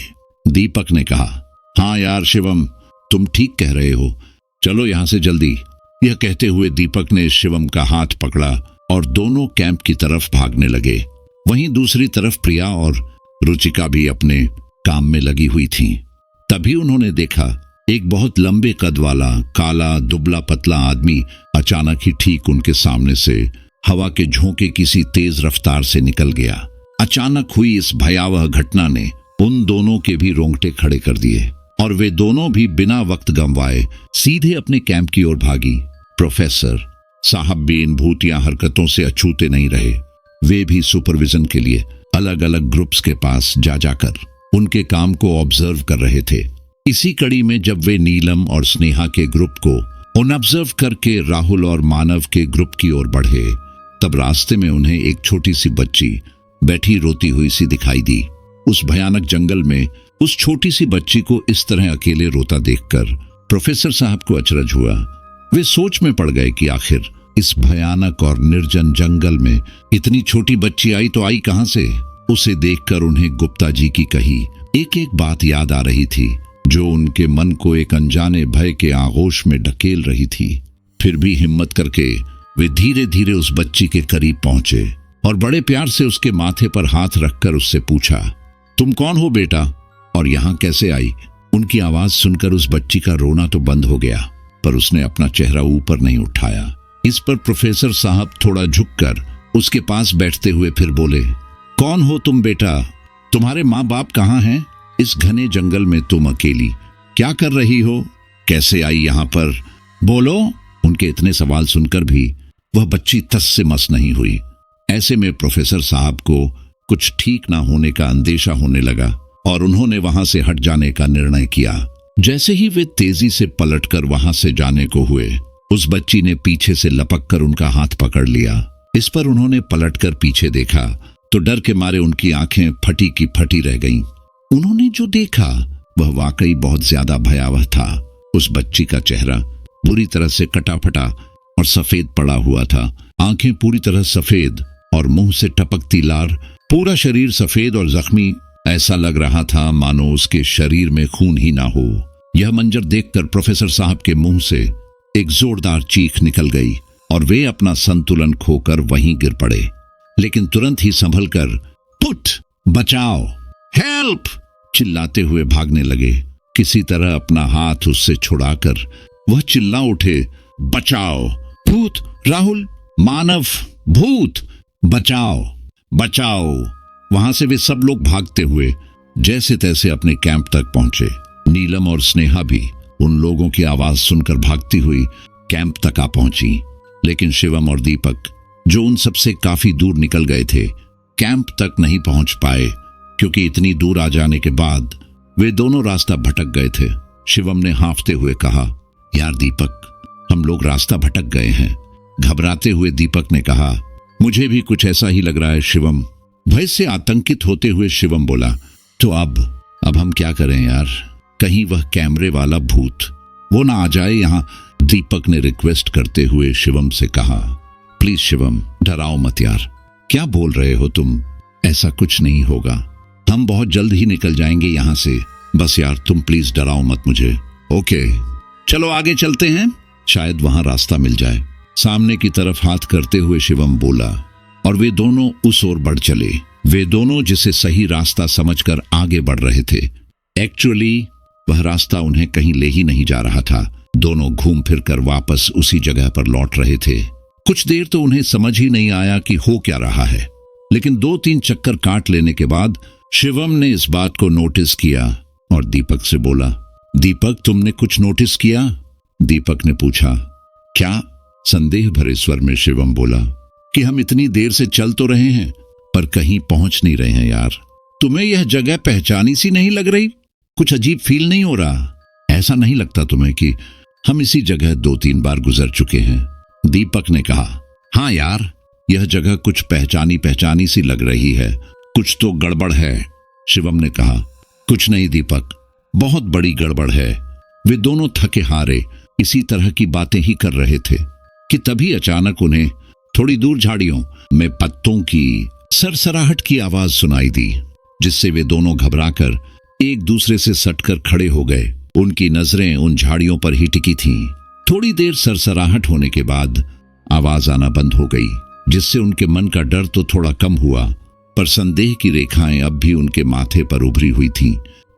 दीपक ने कहा, हाँ यार शिवम, तुम ठीक कह रहे हो, चलो यहाँ से जल्दी। यह कहते हुए दीपक ने शिवम का हाथ पकड़ा और दोनों कैंप की तरफ भागने लगे। वहीं दूसरी तरफ प्रिया और रुचिका भी अपने काम में लगी हुई थीं। तभी उन्होंने देखा एक बहुत लंबे कद वाला काला दुबला पतला आदमी अचानक ही ठीक उनके सामने से हवा के झोंके किसी तेज रफ्तार से निकल गया। अचानक हुई इस भयावह घटना ने उन दोनों के भी रोंगटे खड़े कर दिए और वे दोनों भी बिना वक्त गंवाए सीधे अपने कैंप की ओर भागी। प्रोफेसर साहब भी इन भूतिया हरकतों से अछूते नहीं रहे। वे भी सुपरविजन के लिए अलग अलग ग्रुप्स के पास जा जाकर उनके काम को ऑब्जर्व कर रहे थे। इसी कड़ी में जब वे नीलम और स्नेहा के ग्रुप को ऑब्जर्व करके राहुल और मानव के ग्रुप की ओर बढ़े, तब रास्ते में उन्हें एक छोटी सी बच्ची बैठी रोती हुई सी दिखाई दी। उस भयानक जंगल में उस छोटी सी बच्ची को इस तरह अकेले रोता देखकर प्रोफेसर साहब को अचरज हुआ। वे सोच में पड़ गए कि आखिर इस भयानक और निर्जन जंगल में इतनी छोटी बच्ची आई तो आई कहां से। उसे देखकर उन्हें गुप्ता जी की कही एक एक बात याद आ रही थी, जो उनके मन को एक अनजाने भय के आगोश में ढकेल रही थी। फिर भी हिम्मत करके वे धीरे धीरे उस बच्ची के करीब पहुंचे और बड़े प्यार से उसके माथे पर हाथ रखकर उससे पूछा, तुम कौन हो बेटा और यहाँ कैसे आई? उनकी आवाज सुनकर उस बच्ची का रोना तो बंद हो गया, पर उसने अपना चेहरा ऊपर नहीं उठाया। इस पर प्रोफेसर साहब थोड़ा झुककर उसके पास बैठते हुए फिर बोले, कौन हो तुम बेटा? तुम्हारे माँ बाप कहाँ हैं? इस घने जंगल में तुम अकेली क्या कर रही हो? कैसे आई यहाँ पर? बोलो। उनके इतने सवाल सुनकर भी वह बच्ची तस से मस नहीं हुई। ऐसे में प्रोफेसर साहब को कुछ ठीक ना होने का अंदेशा होने लगा। और उन्होंने वहां से हट जाने का निर्णय किया। जैसे ही वे तेजी से पलटकर वहां से जाने को हुए, उस बच्ची ने पीछे से लपक कर उनका हाथ पकड़ लिया। इस पर उन्होंने पलटकर पीछे देखा तो डर के मारे उनकी आंखें फटी की फटी रह गईं। उन्होंने जो देखा वह वाकई बहुत ज्यादा भयावह था। उस बच्ची का चेहरा बुरी तरह से कटा फटा और सफेद पड़ा हुआ था। आंखें पूरी तरह सफेद और मुंह से टपकती लार, पूरा शरीर सफेद और जख्मी। ऐसा लग रहा था मानो उसके शरीर में खून ही ना हो। यह मंजर देखकर प्रोफेसर साहब के मुंह से एक जोरदार चीख निकल गई और वे अपना संतुलन खोकर वहीं गिर पड़े। लेकिन तुरंत ही संभल कर पुट, बचाओ, हेल्प चिल्लाते हुए भागने लगे। किसी तरह अपना हाथ उससे छुड़ाकर वह चिल्ला उठे, बचाओ, भूत, राहुल, मानव, भूत, बचाओ, बचाओ। वहां से वे सब लोग भागते हुए जैसे तैसे अपने कैंप तक पहुंचे। नीलम और स्नेहा भी उन लोगों की आवाज सुनकर भागती हुई कैंप तक आ पहुंची। लेकिन शिवम और दीपक, जो उन सबसे काफी दूर निकल गए थे, कैंप तक नहीं पहुंच पाए, क्योंकि इतनी दूर आ जाने के बाद वे दोनों रास्ता भटक गए थे। शिवम ने हांफते हुए कहा, यार दीपक, हम लोग रास्ता भटक गए हैं। घबराते हुए दीपक ने कहा, मुझे भी कुछ ऐसा ही लग रहा है शिवम। भय से आतंकित होते हुए शिवम बोला, तो अब हम क्या करें यार? कहीं वह कैमरे वाला भूत वो ना आ जाए यहाँ। दीपक ने रिक्वेस्ट करते हुए शिवम से कहा, प्लीज शिवम, डराओ मत यार। क्या बोल रहे हो तुम? ऐसा कुछ नहीं होगा, हम बहुत जल्द ही निकल जाएंगे यहाँ से। बस यार तुम प्लीज डराओ मत मुझे। ओके, चलो आगे चलते हैं, शायद वहां रास्ता मिल जाए। सामने की तरफ हाथ करते हुए शिवम बोला और वे दोनों उस ओर बढ़ चले। वे दोनों जिसे सही रास्ता समझकर आगे बढ़ रहे थे, एक्चुअली वह रास्ता उन्हें कहीं ले ही नहीं जा रहा था। दोनों घूम फिर कर वापस उसी जगह पर लौट रहे थे। कुछ देर तो उन्हें समझ ही नहीं आया कि हो क्या रहा है, लेकिन 2-3 चक्कर काट लेने के बाद शिवम ने इस बात को नोटिस किया और दीपक से बोला, दीपक तुमने कुछ नोटिस किया? दीपक ने पूछा। क्या? संदेह भरे स्वर में शिवम बोला कि हम इतनी देर से चल तो रहे हैं पर कहीं पहुंच नहीं रहे हैं यार। तुम्हें यह जगह पहचानी सी नहीं लग रही? कुछ अजीब फील नहीं हो रहा? ऐसा नहीं लगता तुम्हें कि हम इसी जगह 2-3 बार गुजर चुके हैं? दीपक ने कहा, हाँ यार, यह जगह कुछ पहचानी पहचानी सी लग रही है, कुछ तो गड़बड़ है। शिवम ने कहा, कुछ नहीं दीपक, बहुत बड़ी गड़बड़ है। वे दोनों थके हारे इसी तरह की बातें ही कर रहे थे कि तभी अचानक उन्हें थोड़ी दूर झाड़ियों में पत्तों की सरसराहट की आवाज सुनाई दी, जिससे वे दोनों घबराकर एक दूसरे से सटकर खड़े हो गए। उनकी नजरें उन झाड़ियों पर ही टिकी थीं। थोड़ी देर सरसराहट होने के बाद आवाज आना बंद हो गई, जिससे उनके मन का डर तो थोड़ा कम हुआ, पर संदेह की रेखाएं अब भी उनके माथे पर उभरी हुई थीं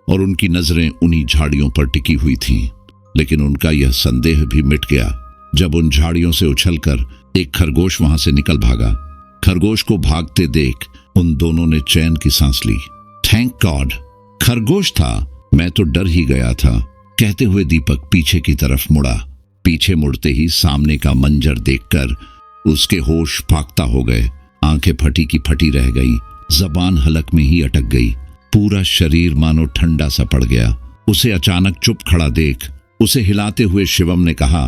और उनकी नजरें उन्हीं झाड़ियों पर टिकी हुई थीं। लेकिन उनका यह संदेह भी मिट गया जब उन झाड़ियों से उछलकर एक खरगोश वहां से निकल भागा। खरगोश को भागते देख उन दोनों ने चैन की सांस ली। थैंक गॉड, खरगोश था, मैं तो डर ही गया था, कहते हुए दीपक पीछे की तरफ मुड़ा। पीछे मुड़ते ही सामने का मंजर देखकर उसके होश फाख्ता हो गए। आंखें फटी की फटी रह गईं, जबान हलक में ही अटक गई, पूरा शरीर मानो ठंडा सा पड़ गया। उसे अचानक चुप खड़ा देख उसे हिलाते हुए शिवम ने कहा,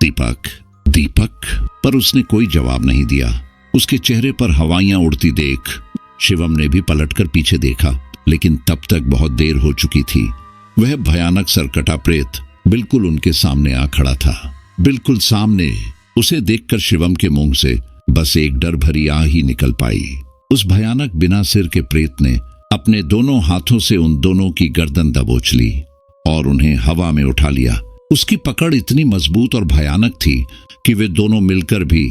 दीपक, दीपक, पर उसने कोई जवाब नहीं दिया। उसके चेहरे पर हवाइयां उड़ती देख शिवम ने भी पलटकर पीछे देखा, लेकिन तब तक बहुत देर हो चुकी थी। वह भयानक सरकटा प्रेत बिल्कुल उनके सामने आ खड़ा था, बिल्कुल सामने। उसे देखकर शिवम के मुंह से बस एक डर भरी आह ही निकल पाई। उस भयानक बिना सिर के प्रेत ने अपने दोनों हाथों से उन दोनों की गर्दन दबोच ली और उन्हें हवा में उठा लिया। उसकी पकड़ इतनी मजबूत और भयानक थी कि वे दोनों मिलकर भी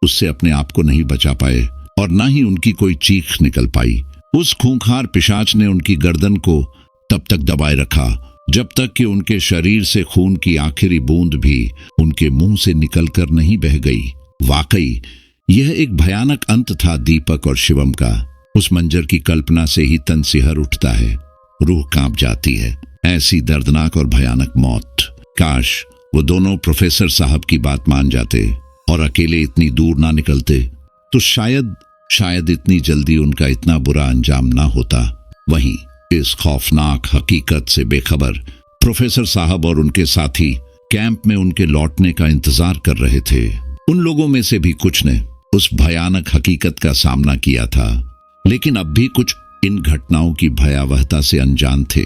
उससे अपने आप को नहीं बचा पाए और न ही उनकी कोई चीख निकल पाई। उस खूंखार पिशाच ने उनकी गर्दन को तब तक दबाए रखा जब तक कि उनके शरीर से खून की आखिरी बूंद भी उनके मुंह से निकलकर नहीं बह गई। वाकई यह एक भयानक अंत था दीपक और शिवम का। उस मंजर की कल्पना से ही तन सिहर उठता है, रूह कांप जाती है। ऐसी दर्दनाक और भयानक मौत। काश वो दोनों प्रोफेसर साहब की बात मान जाते और अकेले इतनी दूर ना निकलते, तो शायद इतनी जल्दी उनका इतना बुरा अंजाम ना होता। वहीं इस खौफनाक हकीकत से बेखबर प्रोफेसर साहब और उनके साथी कैंप में उनके लौटने का इंतजार कर रहे थे। उन लोगों में से भी कुछ ने उस भयानक हकीकत का सामना किया था, लेकिन अब भी कुछ इन घटनाओं की भयावहता से अनजान थे।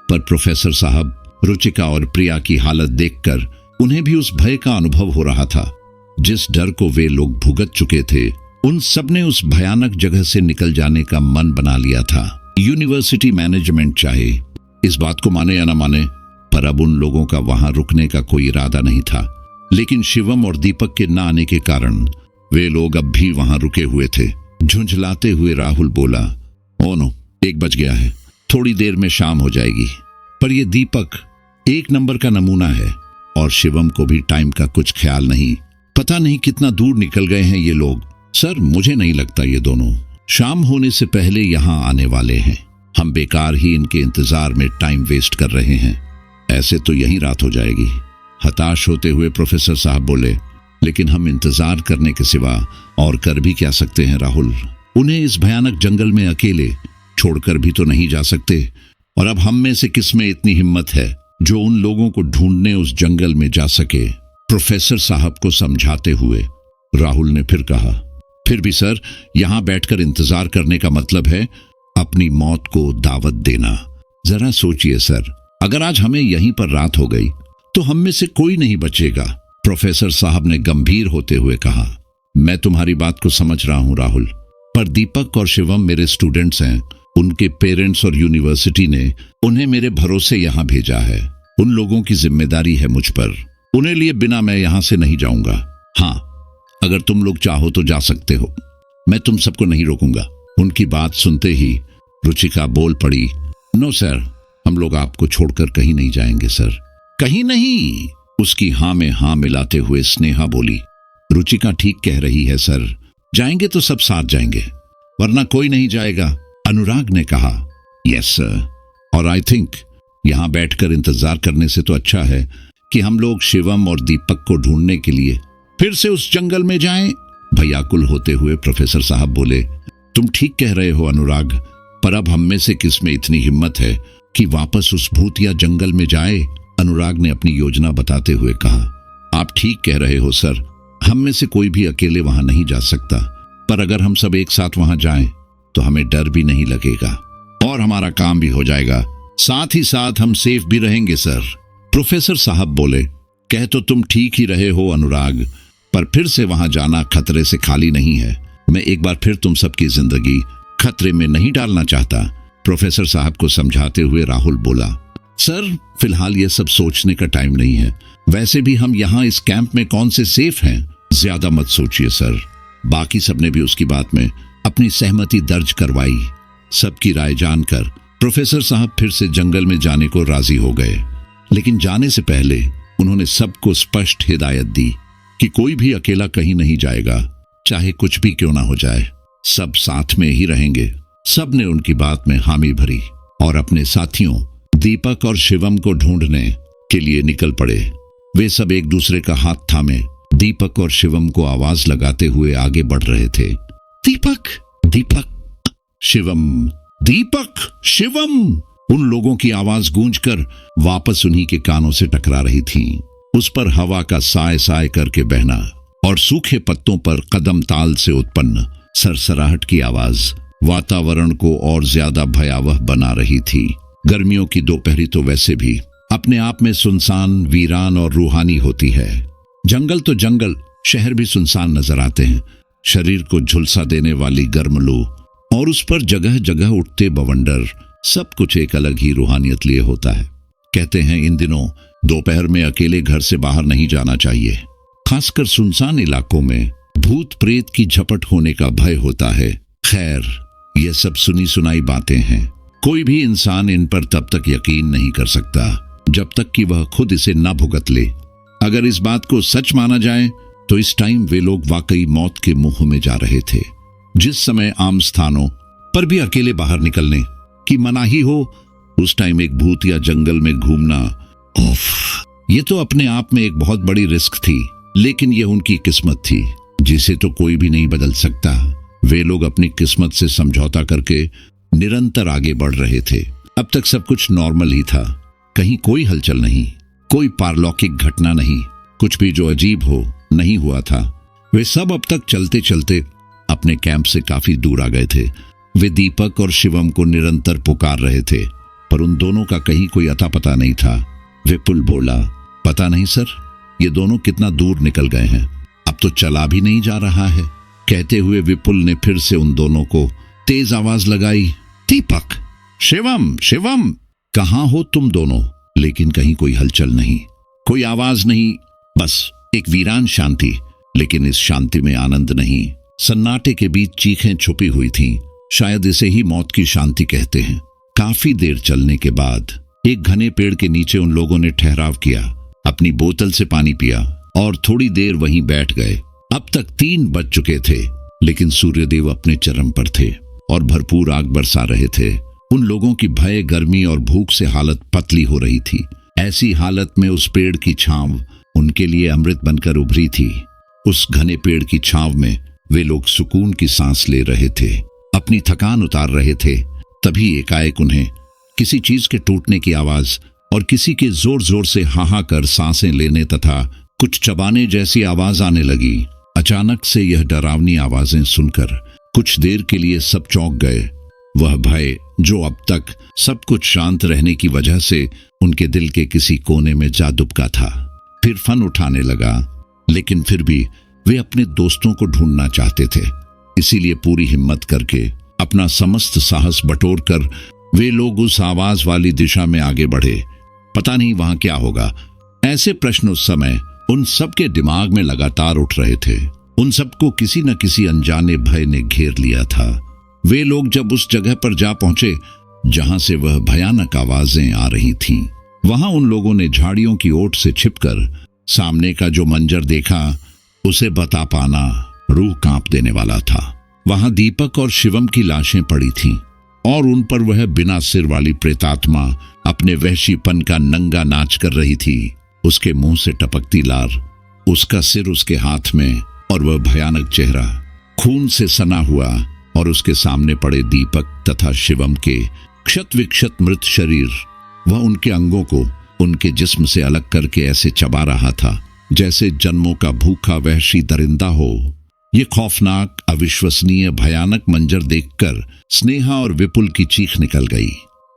पर प्रोफेसर साहब, रुचिका और प्रिया की हालत देखकर उन्हें भी उस भय का अनुभव हो रहा था। जिस डर को वे लोग भुगत चुके थे, उन सब ने उस भयानक जगह से निकल जाने का मन बना लिया था। यूनिवर्सिटी मैनेजमेंट चाहे इस बात को माने या न माने, पर अब उन लोगों का वहां रुकने का कोई इरादा नहीं था। लेकिन शिवम और दीपक के न आने के कारण वे लोग अब भी वहां रुके हुए थे। झुंझलाते हुए राहुल बोला, ओ नो, 1 बज गया है, थोड़ी देर में शाम हो जाएगी। पर ये दीपक 1 नंबर का नमूना है और शिवम को भी टाइम का कुछ ख्याल नहीं। पता नहीं कितना दूर निकल गए हैं ये लोग। सर, मुझे नहीं लगता ये दोनों शाम होने से पहले यहाँ आने वाले हैं। हम बेकार ही इनके इंतजार में टाइम वेस्ट कर रहे हैं। ऐसे तो यही रात हो जाएगी। हताश होते हुए प्रोफेसर साहब बोले, लेकिन हम इंतजार करने के सिवा और कर भी क्या सकते हैं राहुल? उन्हें इस भयानक जंगल में अकेले छोड़कर भी तो नहीं जा सकते। और अब हम में से किस में इतनी हिम्मत है जो उन लोगों को ढूंढने उस जंगल में जा सके? प्रोफेसर साहब को समझाते हुए राहुल ने फिर कहा, फिर भी सर, यहां बैठकर इंतजार करने का मतलब है अपनी मौत को दावत देना। जरा सोचिए सर, अगर आज हमें यहीं पर रात हो गई तो हम में से कोई नहीं बचेगा। प्रोफेसर साहब ने गंभीर होते हुए कहा, मैं तुम्हारी बात को समझ रहा हूं राहुल, पर दीपक और शिवम मेरे स्टूडेंट्स हैं। उनके पेरेंट्स और यूनिवर्सिटी ने उन्हें मेरे भरोसे यहां भेजा है। उन लोगों की जिम्मेदारी है मुझ पर। उन्हें लिए बिना मैं यहां से नहीं जाऊंगा। हाँ, अगर तुम लोग चाहो तो जा सकते हो, मैं तुम सबको नहीं रोकूंगा। उनकी बात सुनते ही रुचिका बोल पड़ी, नो सर, हम लोग आपको छोड़कर कहीं नहीं जाएंगे सर। कहीं नहीं, उसकी हाँ में हाँ मिलाते हुए स्नेहा बोली। रुचिका ठीक कह रही है सर, जाएंगे तो सब साथ जाएंगे, वरना कोई नहीं जाएगा। अनुराग ने कहा, यस सर, और आई थिंक यहां बैठकर इंतजार करने से तो अच्छा है कि हम लोग शिवम और दीपक को ढूंढने के लिए फिर से उस जंगल में जाएं। भयाकुल होते हुए प्रोफेसर साहब बोले, तुम ठीक कह रहे हो अनुराग, पर अब हम में से किस में इतनी हिम्मत है कि वापस उस भूतिया जंगल में जाए? अनुराग ने अपनी योजना बताते हुए कहा, आप ठीक कह रहे हो सर, हम में से कोई भी अकेले वहां नहीं जा सकता, पर अगर हम सब एक साथ वहां जाएं तो हमें डर भी नहीं लगेगा और हमारा काम भी हो जाएगा, साथ ही साथ हम सेफ भी रहेंगे सर। प्रोफेसर साहब बोले, कह तो तुम ठीक ही रहे हो अनुराग, पर फिर से वहां जाना खतरे से खाली नहीं है। मैं एक बार फिर तुम सबकी जिंदगी खतरे में नहीं डालना चाहता। प्रोफेसर साहब को समझाते हुए राहुल बोला, सर, फिलहाल ये सब सोचने का टाइम नहीं है। वैसे भी हम यहाँ इस कैंप में कौन से सेफ हैं, ज्यादा मत सोचिए सर। बाकी सबने भी उसकी बात में अपनी सहमति दर्ज करवाई। सबकी राय जानकर प्रोफेसर साहब फिर से जंगल में जाने को राजी हो गए, लेकिन जाने से पहले उन्होंने सबको स्पष्ट हिदायत दी कि कोई भी अकेला कहीं नहीं जाएगा, चाहे कुछ भी क्यों ना हो जाए, सब साथ में ही रहेंगे। सब ने उनकी बात में हामी भरी और अपने साथियों दीपक और शिवम को ढूंढने के लिए निकल पड़े। वे सब एक दूसरे का हाथ थामे दीपक और शिवम को आवाज लगाते हुए आगे बढ़ रहे थे। दीपक, दीपक, शिवम, दीपक, शिवम। उन लोगों की आवाज गूंजकर वापस उन्हीं के कानों से टकरा रही थी। उस पर हवा का साय साय करके बहना और सूखे पत्तों पर कदम ताल से उत्पन्न सरसराहट की आवाज वातावरण को और ज्यादा भयावह बना रही थी। गर्मियों की दोपहरी तो वैसे भी अपने आप में सुनसान, वीरान और रूहानी होती है। जंगल तो जंगल, शहर भी सुनसान नजर आते हैं। शरीर को झुलसा देने वाली गर्म लू और उस पर जगह जगह उठते बवंडर, सब कुछ एक अलग ही रूहानियत लिए होता है। कहते हैं इन दिनों दोपहर में अकेले घर से बाहर नहीं जाना चाहिए। खासकर सुनसान इलाकों में भूत प्रेत की झपट होने का भय होता है। खैर, ये सब सुनी सुनाई बातें हैं। कोई भी इंसान इन पर तब तक यकीन नहीं कर सकता जब तक कि वह खुद इसे न भुगत ले। अगर इस बात को सच माना जाए तो इस टाइम वे लोग वाकई मौत के मुंह में जा रहे थे। जिस समय आम स्थानों पर भी अकेले बाहर निकलने की मनाही हो, उस टाइम एक भूत या जंगल में घूमना, ये तो अपने आप में एक बहुत बड़ी रिस्क थी। लेकिन यह उनकी किस्मत थी जिसे तो कोई भी नहीं बदल सकता। वे लोग अपनी किस्मत से समझौता करके निरंतर आगे बढ़ रहे थे। अब तक सब कुछ नॉर्मल ही था। कहीं कोई हलचल नहीं, कोई पारलौकिक घटना नहीं, कुछ भी जो अजीब हो नहीं हुआ था। वे सब अब तक चलते चलते अपने कैंप से काफी दूर आ गए थे। वे दीपक और शिवम को निरंतर पुकार रहे थे, पर उन दोनों का कहीं कोई अता पता नहीं था। विपुल बोला, पता नहीं सर, ये दोनों कितना दूर निकल गए हैं, अब तो चला भी नहीं जा रहा है। कहते हुए विपुल ने फिर से उन दोनों को तेज आवाज लगाई, दीपक, शिवम, शिवम, कहाँ हो तुम दोनों? लेकिन कहीं कोई हलचल नहीं, कोई आवाज नहीं, बस एक वीरान शांति। लेकिन इस शांति में आनंद नहीं, सन्नाटे के बीच चीखें छुपी हुई थीं। शायद इसे ही मौत की शांति कहते हैं। काफी देर चलने के बाद एक घने पेड़ के नीचे उन लोगों ने ठहराव किया, अपनी बोतल से पानी पिया और थोड़ी देर वहीं बैठ गए। अब तक 3 बज चुके थे, लेकिन सूर्यदेव अपने चरम पर थे और भरपूर आग बरसा रहे थे। उन लोगों की भय, गर्मी और भूख से हालत पतली हो रही थी। ऐसी हालत में उस पेड़ की छांव उनके लिए अमृत बनकर उभरी थी। उस घने पेड़ की छांव में वे लोग सुकून की सांस ले रहे थे, अपनी थकान उतार रहे थे। तभी एकाएक उन्हें किसी चीज के टूटने की आवाज और किसी के जोर जोर से हाहा कर सांसें लेने तथा कुछ चबाने जैसी आवाज आने लगी। अचानक से यह डरावनी आवाजें सुनकर कुछ देर के लिए सब चौंक गए। वह भय जो अब तक सब कुछ शांत रहने की वजह से उनके दिल के किसी कोने में जा दुबका था, फिर फन उठाने लगा। लेकिन फिर भी वे अपने दोस्तों को ढूंढना चाहते थे, इसीलिए पूरी हिम्मत करके अपना समस्त साहस बटोर कर वे लोग उस आवाज वाली दिशा में आगे बढ़े। पता नहीं वहां क्या होगा, ऐसे प्रश्न उस समय उन सबके दिमाग में लगातार उठ रहे थे। उन सबको किसी न किसी अनजाने भय ने घेर लिया था। वे लोग जब उस जगह पर जा पहुंचे जहां से वह भयानक आवाजें आ रही थीं, वहां उन लोगों ने झाड़ियों की ओट से छिपकर सामने का जो मंजर देखा, उसे बता पाना रूह कांप देने वाला था। वहां दीपक और शिवम की लाशें पड़ी थीं और उन पर वह बिना सिर वाली प्रेतात्मा अपने वहशीपन का नंगा नाच कर रही थी। उसके मुंह से टपकती लार, उसका सिर उसके हाथ में और वह भयानक चेहरा खून से सना हुआ, और उसके सामने पड़े दीपक तथा शिवम के क्षत विक्षत मृत शरीर। वह उनके अंगों को उनके जिस्म से अलग करके ऐसे चबा रहा था जैसे जन्मों का भूखा वहशी दरिंदा हो। ये खौफनाक, अविश्वसनीय, भयानक मंजर देखकर स्नेहा और विपुल की चीख निकल गई।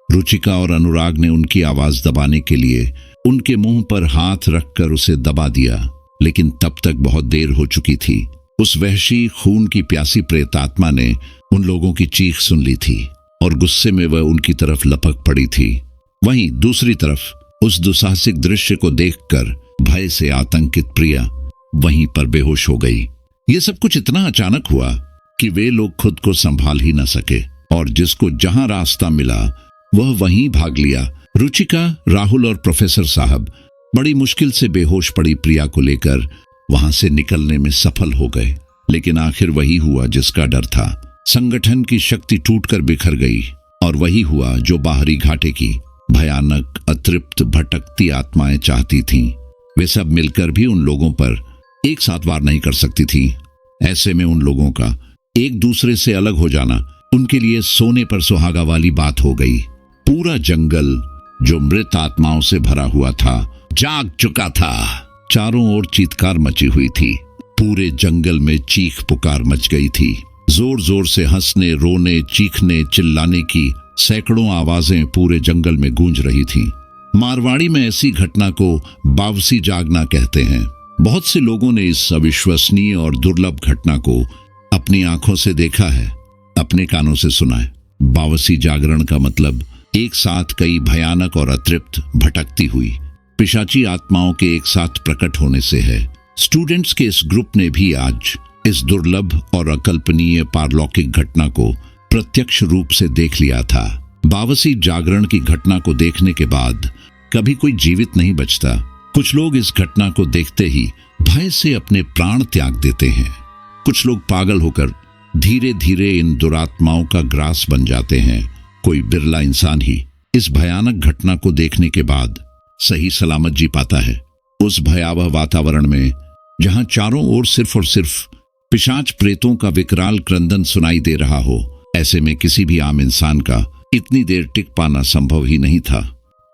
रुचिका और अनुराग ने उनकी आवाज दबाने के लिए उनके मुंह पर हाथ रखकर उसे दबा दिया, लेकिन तब तक बहुत देर हो चुकी थी। उस वहशी, खून की प्यासी प्रेतात्मा ने उन लोगों की चीख सुन ली थी और गुस्से में वह उनकी तरफ लपक पड़ी थी। वहीं दूसरी तरफ उस दुस्साहसिक दृश्य को देखकर भय से आतंकित प्रिया वहीं पर बेहोश हो गई। ये सब कुछ इतना अचानक हुआ कि वे लोग खुद को संभाल ही न सके और जिसको जहां रास्ता मिला वह वहीं भाग लिया। रुचिका, राहुल और प्रोफेसर साहब बड़ी मुश्किल से बेहोश पड़ी प्रिया को लेकर वहां से निकलने में सफल हो गए, लेकिन आखिर वही हुआ जिसका डर था। संगठन की शक्ति टूटकर बिखर गई और वही हुआ जो बाहरी घाटे की भयानक, अतृप्त, भटकती आत्माएं चाहती थीं। वे सब मिलकर भी उन लोगों पर एक साथ वार नहीं कर सकती थीं। ऐसे में उन लोगों का एक दूसरे से अलग हो जाना उनके लिए सोने पर सुहागा वाली बात हो गई। पूरा जंगल जो मृत आत्माओं से भरा हुआ था जाग चुका था। चारों ओर चीत्कार मची हुई थी। पूरे जंगल में चीख पुकार मच गई थी। जोर जोर से हंसने, रोने, चीखने, चिल्लाने की सैकड़ों आवाजें पूरे जंगल में गूंज रही थीं। मारवाड़ी में ऐसी घटना को बावसी जागना कहते हैं। बहुत से लोगों ने इस अविश्वसनीय और दुर्लभ घटना को अपनी आंखों से देखा है, अपने कानों से सुना है। बावसी जागरण का मतलब एक साथ कई भयानक और अतृप्त, भटकती हुई पिशाची आत्माओं के एक साथ प्रकट होने से है। स्टूडेंट्स के इस ग्रुप ने भी आज इस दुर्लभ और अकल्पनीय पारलौकिक घटना को प्रत्यक्ष रूप से देख लिया था। बावसी जागरण की घटना को देखने के बाद कभी कोई जीवित नहीं बचता। कुछ लोग इस घटना को देखते ही भय से अपने प्राण त्याग देते हैं। कुछ लोग पागल होकर धीरे धीरे इन दुरात्माओं का ग्रास बन जाते हैं। कोई बिरला इंसान ही इस भयानक घटना को देखने के बाद सही सलामत जी पाता है। उस भयावह वातावरण में जहां चारों ओर सिर्फ और सिर्फ पिशाच प्रेतों का विकराल क्रंदन सुनाई दे रहा हो, ऐसे में किसी भी आम इंसान का इतनी देर टिक पाना संभव ही नहीं था।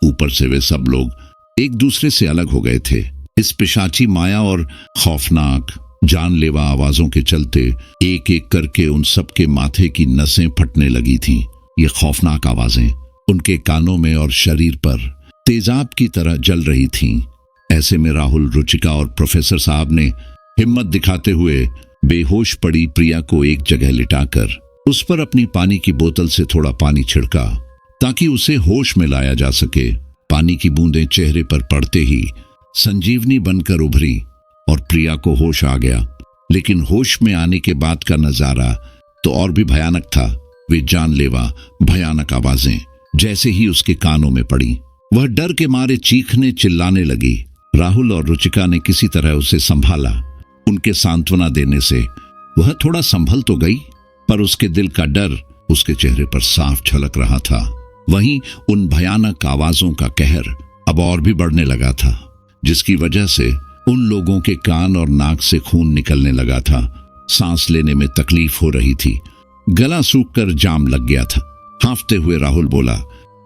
ऊपर से वे सब लोग एक दूसरे से अलग हो गए थे। इस पिशाची माया और खौफनाक जानलेवा आवाजों के चलते एक एक करके उन सबके माथे की नसें फटने लगी थीं। ये खौफनाक आवाजें उनके कानों में और शरीर पर तेजाब की तरह जल रही थीं। ऐसे में राहुल, रुचिका और प्रोफेसर साहब ने हिम्मत दिखाते हुए बेहोश पड़ी प्रिया को एक जगह लिटाकर उस पर अपनी पानी की बोतल से थोड़ा पानी छिड़का ताकि उसे होश में लाया जा सके। पानी की बूंदें चेहरे पर पड़ते ही संजीवनी बनकर उभरी और प्रिया को होश आ गया। लेकिन होश में आने के बाद का नजारा तो और भी भयानक था। वे जानलेवा भयानक आवाजें जैसे ही उसके कानों में पड़ी, वह डर के मारे चीखने चिल्लाने लगी। राहुल और रुचिका ने किसी तरह उसे संभाला। उनके सांत्वना देने से वह थोड़ा संभल तो गई, पर उसके दिल का डर उसके चेहरे पर साफ झलक रहा था। वहीं उन भयानक आवाजों का कहर अब और भी बढ़ने लगा था, जिसकी वजह से उन लोगों के कान और नाक से खून निकलने लगा था। सांस लेने में तकलीफ हो रही थी, गला सूखकर जाम लग गया था। हांफते हुए राहुल बोला,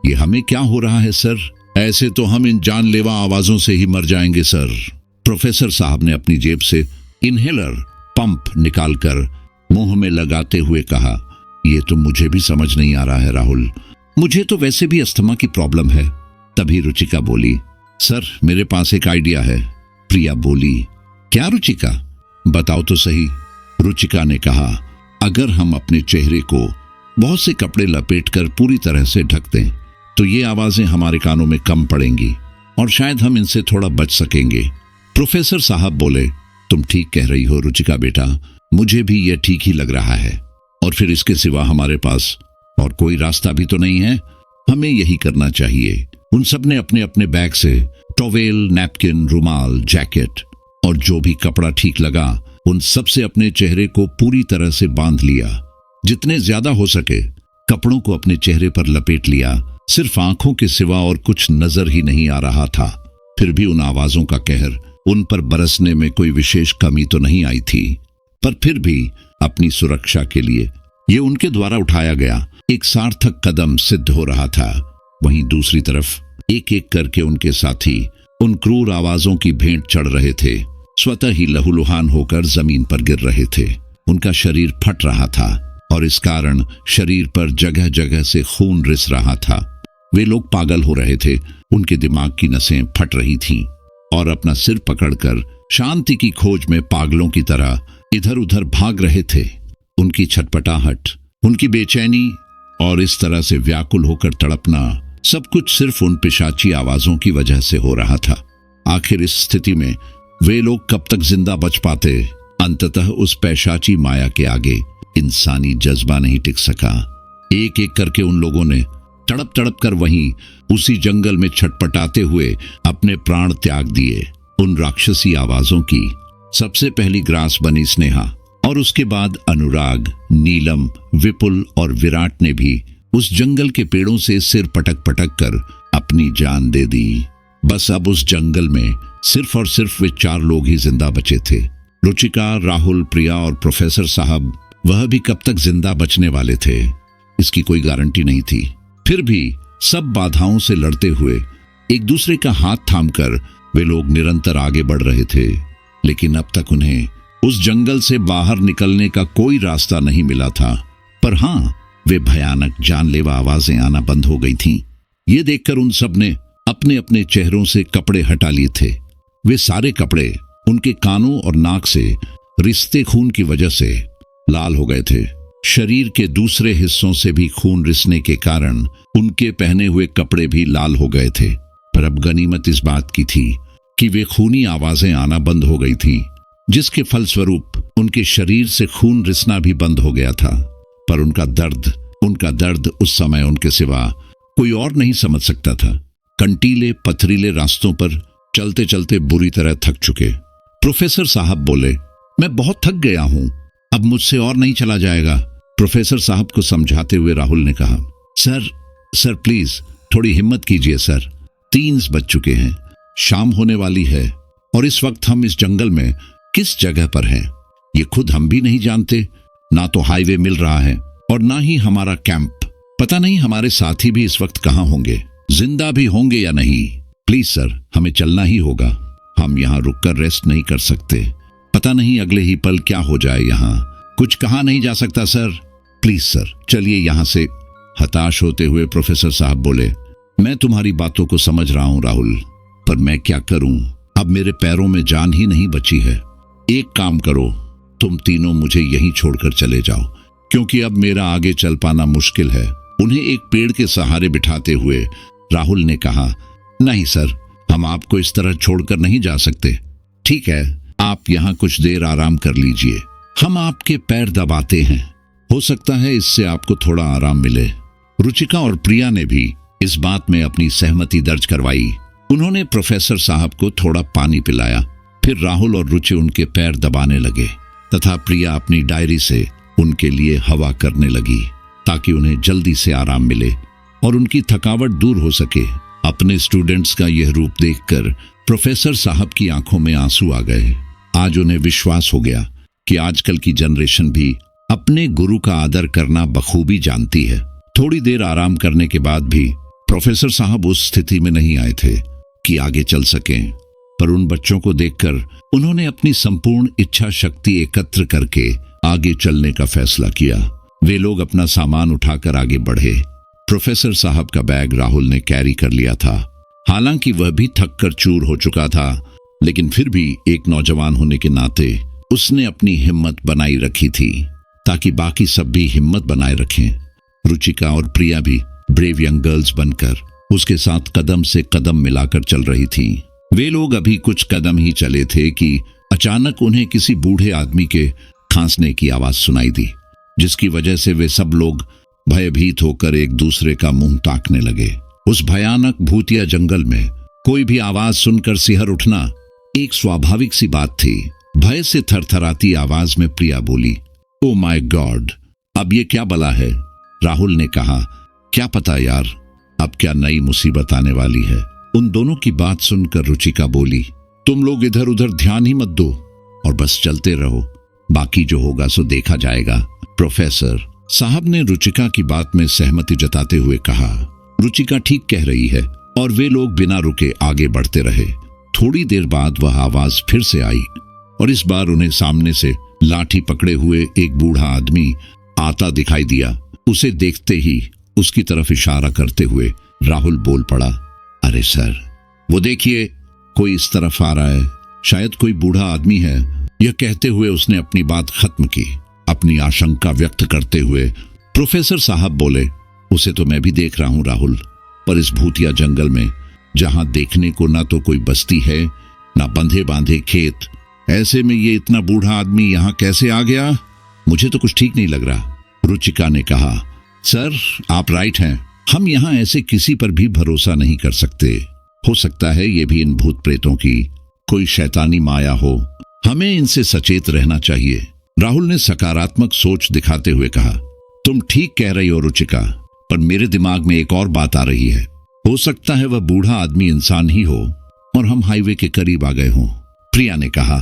ये हमें क्या हो रहा है सर? ऐसे तो हम इन जानलेवा आवाजों से ही मर जाएंगे सर। प्रोफेसर साहब ने अपनी जेब से इनहेलर पंप निकालकर मुंह में लगाते हुए कहा, ये तो मुझे भी समझ नहीं आ रहा है राहुल, मुझे तो वैसे भी अस्थमा की प्रॉब्लम है। तभी रुचिका बोली, सर मेरे पास एक आइडिया है। प्रिया बोली, क्या रुचिका? बताओ तो सही। रुचिका ने कहा, अगर हम अपने चेहरे को बहुत से कपड़े लपेटकर पूरी तरह से ढक दें तो ये आवाजें हमारे कानों में कम पड़ेंगी और शायद हम इनसे थोड़ा बच सकेंगे। प्रोफेसर साहब बोले, तुम ठीक कह रही हो रुचिका बेटा, मुझे भी यह ठीक ही लग रहा है। और फिर इसके सिवा हमारे पास और कोई रास्ता भी तो नहीं है, हमें यही करना चाहिए। उन सब ने अपने अपने बैग से टॉवेल, नैपकिन, रुमाल, जैकेट और जो भी कपड़ा ठीक लगा उन सब से अपने चेहरे को पूरी तरह से बांध लिया। जितने ज्यादा हो सके कपड़ों को अपने चेहरे पर लपेट लिया। सिर्फ आंखों के सिवा और कुछ नजर ही नहीं आ रहा था। फिर भी उन आवाजों का कहर उन पर बरसने में कोई विशेष कमी तो नहीं आई थी, पर फिर भी अपनी सुरक्षा के लिए ये उनके द्वारा उठाया गया एक सार्थक कदम सिद्ध हो रहा था। वहीं दूसरी तरफ एक एक करके उनके साथी उन क्रूर आवाजों की भेंट चढ़ रहे थे। स्वतः ही लहूलुहान होकर जमीन पर गिर रहे थे। उनका शरीर फट रहा था और इस कारण शरीर पर जगह जगह से खून रिस रहा था। वे लोग पागल हो रहे थे। उनके दिमाग की नसें फट रही थीं और अपना सिर पकड़कर शांति की खोज में पागलों की तरह इधर उधर भाग रहे थे। उनकी छटपटाहट, उनकी बेचैनी और इस तरह से व्याकुल होकर तड़पना, सब कुछ सिर्फ उन पिशाची आवाजों की वजह से हो रहा था। आखिर इस स्थिति में वे लोग कब तक जिंदा बच पाते? अंततः उस पैशाची माया के आगे इंसानी जज्बा नहीं टिक सका। एक एक करके उन लोगों ने तड़प तड़प कर वहीं उसी जंगल में छटपटाते हुए अपने प्राण त्याग दिए। उन राक्षसी आवाजों की सबसे पहली ग्रास बनी स्नेहा और उसके बाद अनुराग, नीलम, विपुल और विराट ने भी उस जंगल के पेड़ों से सिर पटक पटक कर अपनी जान दे दी। बस अब उस जंगल में सिर्फ और सिर्फ वे 4 लोग ही जिंदा बचे थे। रुचिका, राहुल, प्रिया और प्रोफेसर साहब, वह भी कब तक जिंदा बचने वाले थे इसकी कोई गारंटी नहीं थी। फिर भी सब बाधाओं से लड़ते हुए एक दूसरे का हाथ थामकर वे लोग निरंतर आगे बढ़ रहे थे। लेकिन अब तक उन्हें उस जंगल से बाहर निकलने का कोई रास्ता नहीं मिला था। पर हाँ, वे भयानक जानलेवा आवाजें आना बंद हो गई थीं। ये देखकर उन सब ने अपने अपने चेहरों से कपड़े हटा लिए थे। वे सारे कपड़े उनके कानों और नाक से रिसते खून की वजह से लाल हो गए थे। शरीर के दूसरे हिस्सों से भी खून रिसने के कारण उनके पहने हुए कपड़े भी लाल हो गए थे। पर अब गनीमत इस बात की थी कि वे खूनी आवाजें आना बंद हो गई थीं, जिसके फलस्वरूप उनके शरीर से खून रिसना भी बंद हो गया था। पर उनका दर्द उस समय उनके सिवा कोई और नहीं समझ सकता था। कंटीले पथरीले रास्तों पर चलते चलते बुरी तरह थक चुके प्रोफेसर साहब बोले, मैं बहुत थक गया हूं, अब मुझसे और नहीं चला जाएगा। प्रोफेसर साहब को समझाते हुए राहुल ने कहा, सर प्लीज थोड़ी हिम्मत कीजिए सर। 3 बज चुके हैं, शाम होने वाली है और इस वक्त हम इस जंगल में किस जगह पर हैं ये खुद हम भी नहीं जानते। ना तो हाईवे मिल रहा है और ना ही हमारा कैंप। पता नहीं हमारे साथी भी इस वक्त कहाँ होंगे, जिंदा भी होंगे या नहीं। प्लीज सर, हमें चलना ही होगा। हम यहाँ रुककर रेस्ट नहीं कर सकते। पता नहीं अगले ही पल क्या हो जाए। यहाँ कुछ कहा नहीं जा सकता सर। प्लीज सर, चलिए यहाँ से। हताश होते हुए प्रोफेसर साहब बोले, मैं तुम्हारी बातों को समझ रहा हूँ राहुल, पर मैं क्या करूं? अब मेरे पैरों में जान ही नहीं बची है। एक काम करो, तुम तीनों मुझे यहीं छोड़कर चले जाओ, क्योंकि अब मेरा आगे चल पाना मुश्किल है। उन्हें एक पेड़ के सहारे बिठाते हुए राहुल ने कहा, नहीं सर, हम आपको इस तरह छोड़कर नहीं जा सकते। ठीक है, आप यहाँ कुछ देर आराम कर लीजिए। हम आपके पैर दबाते हैं, हो सकता है इससे आपको थोड़ा आराम मिले। रुचिका और प्रिया ने भी इस बात में अपनी सहमति दर्ज करवाई। उन्होंने प्रोफेसर साहब को थोड़ा पानी पिलाया। फिर राहुल और रुचि उनके पैर दबाने लगे तथा प्रिया अपनी डायरी से उनके लिए हवा करने लगी, ताकि उन्हें जल्दी से आराम मिले और उनकी थकावट दूर हो सके। अपने स्टूडेंट्स का यह रूप देखकर प्रोफेसर साहब की आंखों में आंसू आ गए। आज उन्हें विश्वास हो गया कि आजकल की जनरेशन भी अपने गुरु का आदर करना बखूबी जानती है। थोड़ी देर आराम करने के बाद भी प्रोफेसर साहब उस स्थिति में नहीं आए थे कि आगे चल सकें, पर उन बच्चों को देखकर उन्होंने अपनी संपूर्ण इच्छा शक्ति एकत्र करके आगे चलने का फैसला किया। वे लोग अपना सामान उठाकर आगे बढ़े। प्रोफेसर साहब का बैग राहुल ने कैरी कर लिया था। हालांकि वह भी थक कर चूर हो चुका था, लेकिन फिर भी एक नौजवान होने के नाते उसने अपनी हिम्मत बनाई रखी थी, ताकि बाकी सब भी हिम्मत बनाए रखें। रुचिका और प्रिया भी ब्रेव यंग गर्ल्स बनकर उसके साथ कदम से कदम मिलाकर चल रही थी। वे लोग अभी कुछ कदम ही चले थे कि अचानक उन्हें किसी बूढ़े आदमी के खांसने की आवाज सुनाई दी, जिसकी वजह से वे सब लोग भयभीत होकर एक दूसरे का मुंह ताकने लगे। उस भयानक भूतिया जंगल में कोई भी आवाज सुनकर सिहर उठना एक स्वाभाविक सी बात थी। भय से थरथराती आवाज में प्रिया बोली, ओ माय गॉड, अब ये क्या बला है? राहुल ने कहा, क्या पता यार, अब क्या नई मुसीबत आने वाली है। उन दोनों की बात सुनकर रुचिका बोली, तुम लोग इधर उधर ध्यान ही मत दो और बस चलते रहो, बाकी जो होगा सो देखा जाएगा। प्रोफेसर साहब ने रुचिका की बात में सहमति जताते हुए कहा। रुचिका ठीक कह रही है, और वे लोग बिना रुके आगे बढ़ते रहे। थोड़ी देर बाद वह आवाज फिर से आई और इस बार उन्हें सामने से लाठी पकड़े हुए एक बूढ़ा आदमी आता दिखाई दिया। उसे देखते ही उसकी तरफ इशारा करते हुए राहुल बोल पड़ा, अरे सर, वो देखिए, कोई इस तरफ आ रहा है, शायद कोई बूढ़ा आदमी है। यह कहते हुए उसने अपनी बात खत्म की। अपनी आशंका व्यक्त करते हुए प्रोफेसर साहब बोले, उसे तो मैं भी देख रहा हूं राहुल, पर इस भूतिया जंगल में जहां देखने को ना तो कोई बस्ती है, ना बंधे बांधे खेत, ऐसे में ये इतना बूढ़ा आदमी यहां कैसे आ गया? मुझे तो कुछ ठीक नहीं लग रहा। रुचिका ने कहा, सर आप राइट हैं, हम यहाँ ऐसे किसी पर भी भरोसा नहीं कर सकते। हो सकता है ये भी इन भूत प्रेतों की कोई शैतानी माया हो। हमें इनसे सचेत रहना चाहिए। राहुल ने सकारात्मक सोच दिखाते हुए कहा, तुम ठीक कह रही हो रुचिका, पर मेरे दिमाग में एक और बात आ रही है। हो सकता है वह बूढ़ा आदमी इंसान ही हो और हम हाईवे के करीब आ गए हों। प्रिया ने कहा,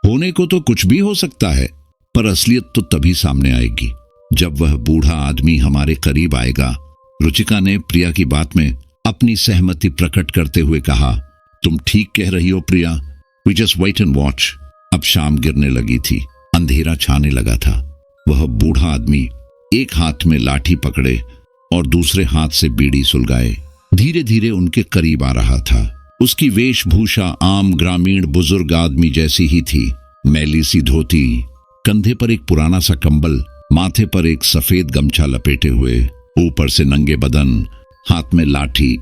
होने को तो कुछ भी हो सकता है, पर असलियत तो तभी सामने आएगी जब वह बूढ़ा आदमी हमारे करीब आएगा। रुचिका ने प्रिया की बात में अपनी सहमति प्रकट करते हुए कहा, तुम ठीक कह रही हो Priya, we just wait and watch. अब शाम गिरने लगी थी, अंधेरा छाने लगा था। वह बूढ़ा आदमी एक हाथ में लाठी पकड़े और दूसरे हाथ से बीड़ी सुलगाए धीरे धीरे उनके करीब आ रहा था। उसकी वेशभूषा आम ग्रामीण बुजुर्ग आदमी जैसी ही थी। मैली सी धोती, कंधे पर एक पुराना सा कंबल, माथे पर एक सफेद गमछा लपेटे हुए, ऊपर से नंगे बदन, हाथ में लाठी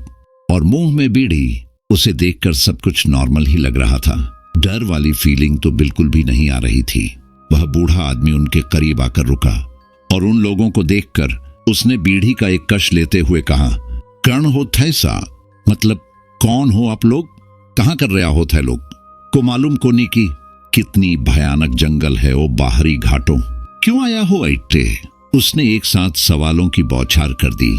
और मुंह में बीड़ी। उसे देखकर सब कुछ नॉर्मल ही लग रहा था। डर वाली फीलिंग तो बिल्कुल भी नहीं आ रही थी। वह बूढ़ा आदमी उनके करीब आकर रुका और उन लोगों को देखकर उसने बीड़ी का एक कश लेते हुए कहा, कर्ण हो थे सा, मतलब कौन हो आप लोग? कहां कर रहा हो थे लोग? को मालूम को नहीं की कितनी भयानक जंगल है वो बाहरी घाटों, क्यों आया हो ऐटे? उसने एक साथ सवालों की बौछार कर दी।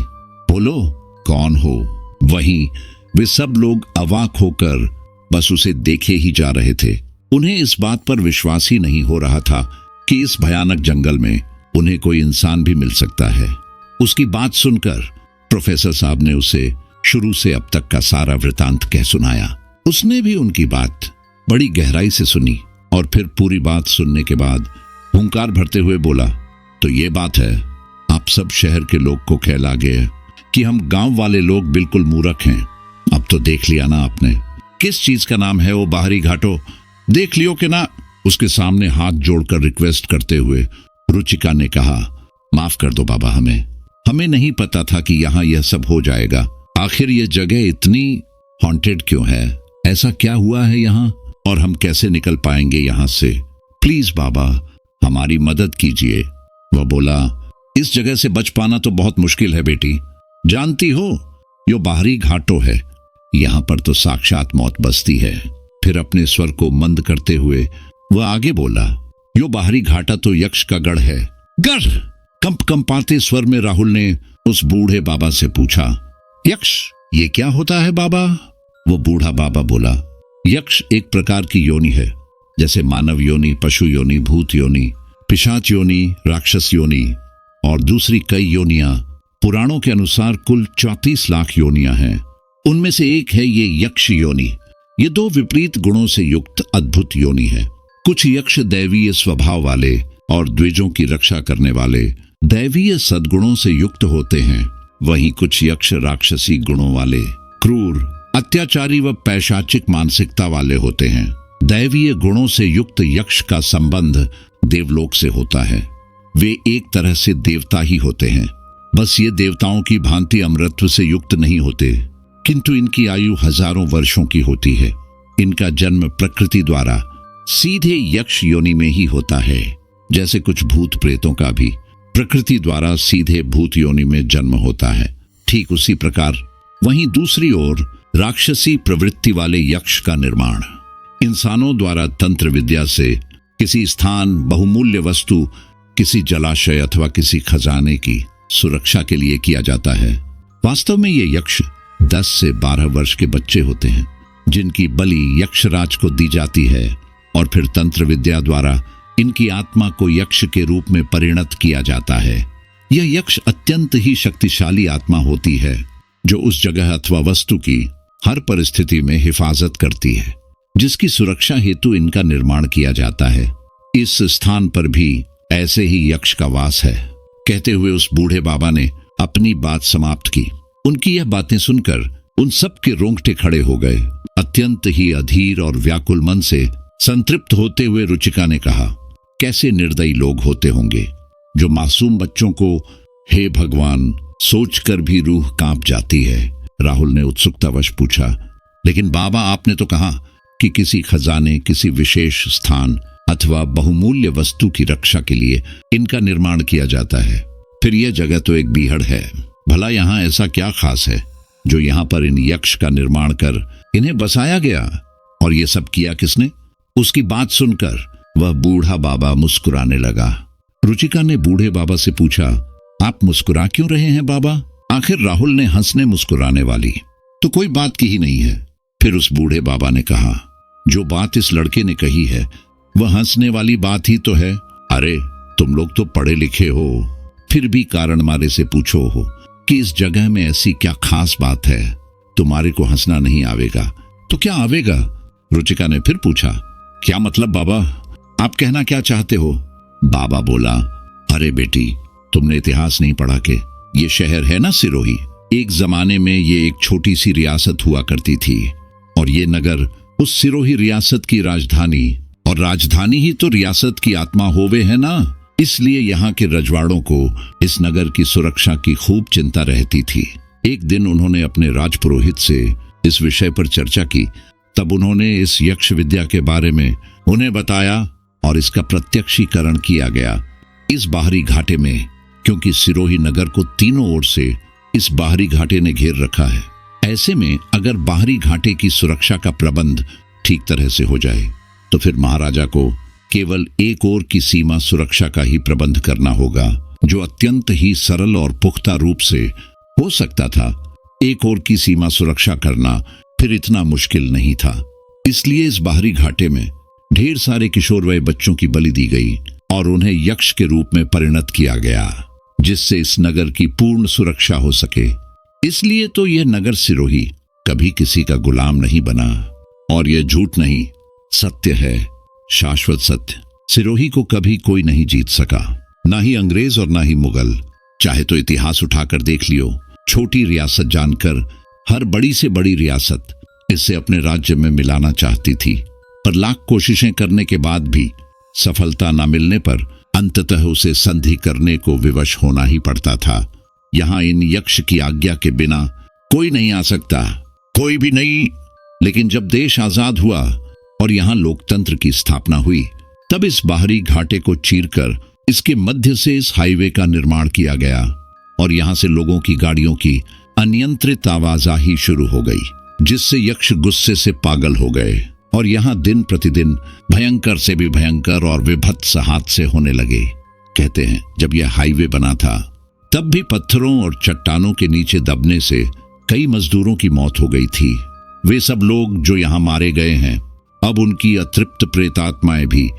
बोलो कौन हो? वहीं वे सब लोग अवाक होकर बस उसे देखे ही जा रहे थे। उन्हें इस बात पर विश्वास ही नहीं हो रहा था कि इस भयानक जंगल में उन्हें कोई इंसान भी मिल सकता है। उसकी बात सुनकर प्रोफेसर साहब ने उसे शुरू से अब तक का सारा वृतांत कह सुनाया। उसने भी उनकी बात बड़ी गहराई से सुनी और फिर पूरी बात सुनने के बाद हुंकार भरते हुए बोला, तो ये बात है, आप सब शहर के लोग को कहला गए कि हम गांव वाले लोग बिल्कुल मूर्ख हैं। अब तो देख लिया ना आपने, किस चीज का नाम है वो बाहरी घाटों, देख लियो कि ना। उसके सामने हाथ जोड़कर रिक्वेस्ट करते हुए रुचिका ने कहा, माफ कर दो बाबा, हमें नहीं पता था कि यहाँ यह सब हो जाएगा। आखिर ये जगह इतनी हॉन्टेड क्यों है? ऐसा क्या हुआ है यहाँ, और हम कैसे निकल पाएंगे यहाँ से? प्लीज बाबा हमारी मदद कीजिए। वह बोला, इस जगह से बच पाना तो बहुत मुश्किल है बेटी, जानती हो यो बाहरी घाटों है, यहाँ पर तो साक्षात मौत बसती है। फिर अपने स्वर को मंद करते हुए वह आगे बोला, यो बाहरी घाटा तो यक्ष का गढ़ है। गढ़? कंपाते स्वर में राहुल ने उस बूढ़े बाबा से पूछा, यक्ष ये क्या होता है बाबा? वो बूढ़ा बाबा बोला, यक्ष एक प्रकार की योनि है, जैसे मानव योनि, पशु योनि, भूत योनि, पिशाच योनि, राक्षस योनि और दूसरी कई योनियां। पुराणों के अनुसार कुल 34 लाख योनियां हैं। उनमें से एक है ये यक्ष योनि। ये 2 विपरीत गुणों से युक्त अद्भुत योनि है। कुछ यक्ष दैवीय स्वभाव वाले और द्विजों की रक्षा करने वाले दैवीय सद्गुणों से युक्त होते हैं, वहीं कुछ यक्ष राक्षसी गुणों वाले, क्रूर, अत्याचारी व पैशाचिक मानसिकता वाले होते हैं। दैवीय गुणों से युक्त यक्ष का संबंध देवलोक से होता है। वे एक तरह से देवता ही होते हैं, बस ये देवताओं की भांति अमरत्व से युक्त नहीं होते, किंतु इनकी आयु हजारों वर्षों की होती है। इनका जन्म प्रकृति द्वारा सीधे यक्ष योनि में ही होता है, जैसे कुछ भूत प्रेतों का भी प्रकृति द्वारा सीधे भूत योनि में जन्म होता है। ठीक उसी प्रकार वहीं दूसरी ओर राक्षसी प्रवृत्ति वाले यक्ष का निर्माण इंसानों द्वारा तंत्र विद्या से किसी स्थान, बहुमूल्य वस्तु, किसी जलाशय अथवा किसी खजाने की सुरक्षा के लिए किया जाता है। वास्तव में ये यक्ष 10 से 12 वर्ष के बच्चे होते हैं, जिनकी बलि यक्षराज को दी जाती है और फिर तंत्र विद्या द्वारा इनकी आत्मा को यक्ष के रूप में परिणत किया जाता है। यह यक्ष अत्यंत ही शक्तिशाली आत्मा होती है, जो उस जगह अथवा वस्तु की हर परिस्थिति में हिफाजत करती है, जिसकी सुरक्षा हेतु इनका निर्माण किया जाता है। इस स्थान पर भी ऐसे ही यक्ष का वास है। कहते हुए उस बूढ़े बाबा ने अपनी बात समाप्त की। उनकी यह बातें सुनकर उन सब के रोंगटे खड़े हो गए। अत्यंत ही अधीर और व्याकुल मन से संतृप्त होते हुए रुचिका ने कहा, कैसे निर्दयी लोग होते होंगे जो मासूम बच्चों को हे भगवान सोचकर भी रूह कांप जाती है। राहुल ने उत्सुकतावश पूछा, लेकिन बाबा आपने तो कहा कि किसी खजाने, किसी विशेष स्थान अथवा बहुमूल्य वस्तु की रक्षा के लिए इनका निर्माण किया जाता है। फिर यह जगह तो एक बीहड़ है, भला यहाँ ऐसा क्या खास है जो यहाँ पर इन यक्ष का निर्माण कर इन्हें बसाया गया? और ये सब किया किसने? उसकी बात सुनकर वह बूढ़ा बाबा मुस्कुराने लगा। रुचिका ने बूढ़े बाबा से पूछा, आप मुस्कुरा क्यों रहे हैं बाबा? आखिर राहुल ने हंसने मुस्कुराने वाली तो कोई बात की ही नहीं है। फिर उस बूढ़े बाबा ने कहा, जो बात इस लड़के ने कही है वह हंसने वाली बात ही तो है। अरे तुम लोग तो पढ़े लिखे हो, फिर भी कारण मारे से पूछो हो कि इस जगह में ऐसी क्या खास बात है, तुम्हारे को हंसना नहीं आवेगा तो क्या आवेगा? रुचिका ने फिर पूछा, क्या मतलब बाबा, आप कहना क्या चाहते हो? बाबा बोला, अरे बेटी तुमने इतिहास नहीं पढ़ा के? ये शहर है ना सिरोही, एक जमाने में ये एक छोटी सी रियासत हुआ करती थी और ये नगर उस सिरोही रियासत की राजधानी, और राजधानी ही तो रियासत की आत्मा होवे है ना। इसलिए यहाँ के रजवाड़ों को इस नगर की सुरक्षा की खूब चिंता रहती थी। एक दिन उन्होंने अपने राजपुरोहित से इस विषय पर चर्चा की। तब उन्होंने इस यक्ष विद्या के बारे में उन्हें बताया और इसका प्रत्यक्षीकरण किया गया इस बाहरी घाटे में, क्योंकि सिरोही नगर को तीनों ओर से इस बाहरी घाटे ने घेर रखा है। ऐसे में अगर बाहरी घाटे की सुरक्षा का प्रबंध ठीक तरह से हो जाए तो फिर महाराजा को केवल एक ओर की सीमा सुरक्षा का ही प्रबंध करना होगा, जो अत्यंत ही सरल और पुख्ता रूप से हो सकता था। एक ओर की सीमा सुरक्षा करना फिर इतना मुश्किल नहीं था। इसलिए इस बाहरी घाटे में ढेर सारे किशोर वय बच्चों की बलि दी गई और उन्हें यक्ष के रूप में परिणत किया गया। जिससे इस नगर की पूर्ण सुरक्षा हो सके। इसलिए तो यह नगर सिरोही कभी किसी का गुलाम नहीं बना। और यह झूठ नहीं, सत्य है, शाश्वत सत्य। सिरोही को कभी कोई नहीं जीत सका, ना ही अंग्रेज और ना ही मुगल। चाहे तो इतिहास उठाकर देख लियो। छोटी रियासत जानकर हर बड़ी से बड़ी रियासत इसे अपने राज्य में मिलाना चाहती थी, पर लाख कोशिशें करने के बाद भी सफलता न मिलने पर अंततः उसे संधि करने को विवश होना ही पड़ता था। यहां इन यक्ष की आज्ञा के बिना कोई नहीं आ सकता, कोई भी नहीं। लेकिन जब देश आजाद हुआ और यहां लोकतंत्र की स्थापना हुई, तब इस बाहरी घाटे को चीरकर इसके मध्य से इस हाईवे का निर्माण किया गया और यहां से लोगों की गाड़ियों की अनियंत्रित आवाजाही शुरू हो गई, जिससे यक्ष गुस्से से पागल हो गए और यहां दिन प्रतिदिन भयंकर से भी भयंकर और विभत्स हादसे होने लगे। कहते हैं जब यह हाईवे बना था तब भी पत्थरों और चट्टानों के नीचे दबने से कई मजदूरों की मौत हो गई थी। वे सब लोग जो यहां मारे गए हैं, अब उनकी अतृप्त प्रेतात्माएं भी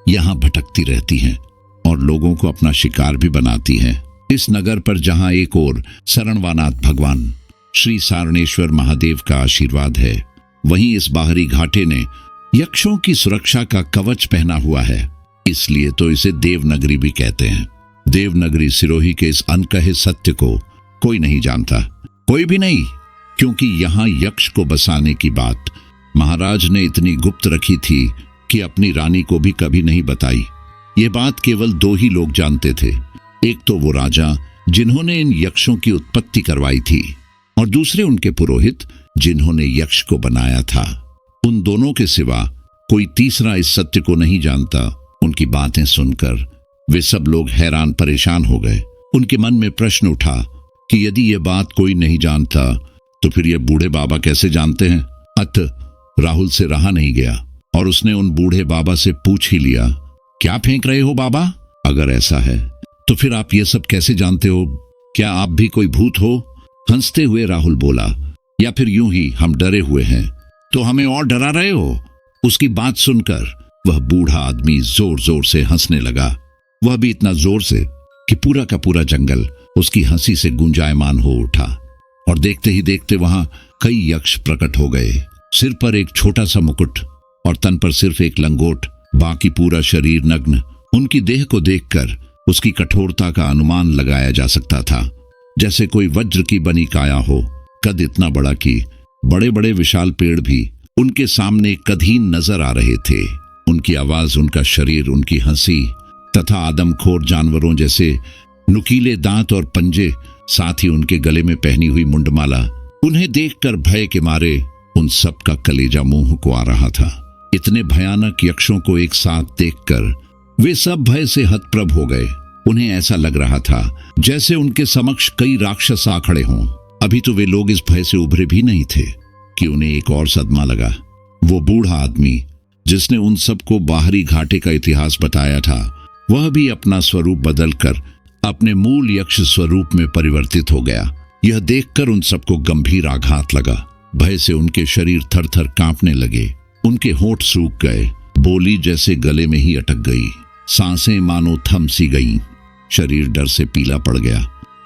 यहां भटकती रहती हैं और लोगों को अपना शिकार भी बनाती हैं। इस नगर पर जहां एक ओर शरणवानाथ भगवान श्री सारणेश्वर महादेव का आशीर्वाद है, वहीं इस बाहरी घाटे ने यक्षों की सुरक्षा का कवच पहना हुआ है। इसलिए तो इसे देवनगरी भी कहते हैं। देवनगरी सिरोही के इस अनकहे सत्य को कोई नहीं जानता, कोई भी नहीं, क्योंकि यहां यक्ष को बसाने की बात महाराज ने इतनी गुप्त रखी थी कि अपनी रानी को भी कभी नहीं बताई। ये बात केवल दो ही लोग जानते थे, एक तो वो राजा जिन्होंने इन यक्षों की उत्पत्ति करवाई थी और दूसरे उनके पुरोहित जिन्होंने यक्ष को बनाया था। उन दोनों के सिवा कोई तीसरा इस सत्य को नहीं जानता। उनकी बातें सुनकर वे सब लोग हैरान परेशान हो गए। उनके मन में प्रश्न उठा कि यदि ये बात कोई नहीं जानता तो फिर ये बूढ़े बाबा कैसे जानते हैं। अतः राहुल से रहा नहीं गया और उसने उन बूढ़े बाबा से पूछ ही लिया, क्या फेंक रहे हो बाबा? अगर ऐसा है तो फिर आप ये सब कैसे जानते हो? क्या आप भी कोई भूत हो? हंसते हुए राहुल बोला, या फिर यूं ही हम डरे हुए हैं तो हमें और डरा रहे हो? उसकी बात सुनकर वह बूढ़ा आदमी जोर जोर से हंसने लगा, वह भी इतना जोर से कि पूरा का पूरा जंगल उसकी हंसी से गुंजायमान हो उठा। और देखते ही देखते वहां कई यक्ष प्रकट हो गए। सिर पर एक छोटा सा मुकुट और तन पर सिर्फ एक लंगोट, बाकी पूरा शरीर नग्न। उनकी देह को देखकर उसकी कठोरता का अनुमान लगाया जा सकता था, जैसे कोई वज्र की बनी काया हो। कद इतना बड़ा कि बड़े बड़े विशाल पेड़ भी उनके सामने कधीन नजर आ रहे थे। उनकी आवाज, उनका शरीर, उनकी हंसी तथा आदमखोर जानवरों जैसे नुकीले दांत और पंजे, साथ ही उनके गले में पहनी हुई मुंडमाला, उन्हें देखकर भय के मारे उन सब का कलेजा मुंह को आ रहा था। इतने भयानक यक्षों को एक साथ देखकर वे सब भय से हतप्रभ हो गए। उन्हें ऐसा लग रहा था जैसे उनके समक्ष कई राक्षस आ खड़े हों। अभी तो वे लोग इस भय से उभरे भी नहीं थे कि उन्हें एक और सदमा लगा। वो बूढ़ा आदमी जिसने उन सबको बाहरी घाटे का इतिहास बताया था, वह भी अपना स्वरूप बदलकर अपने मूल यक्ष स्वरूप में परिवर्तित हो गया। यह देखकर उन सबको गंभीर आघात लगा। भय से उनके शरीर थर थर कांपने लगे, उनके होंठ सूख गए, बोली जैसे गले में ही अटक गई, सांसें मानो थम सी गईं, शरीर डर से पीला पड़ गया।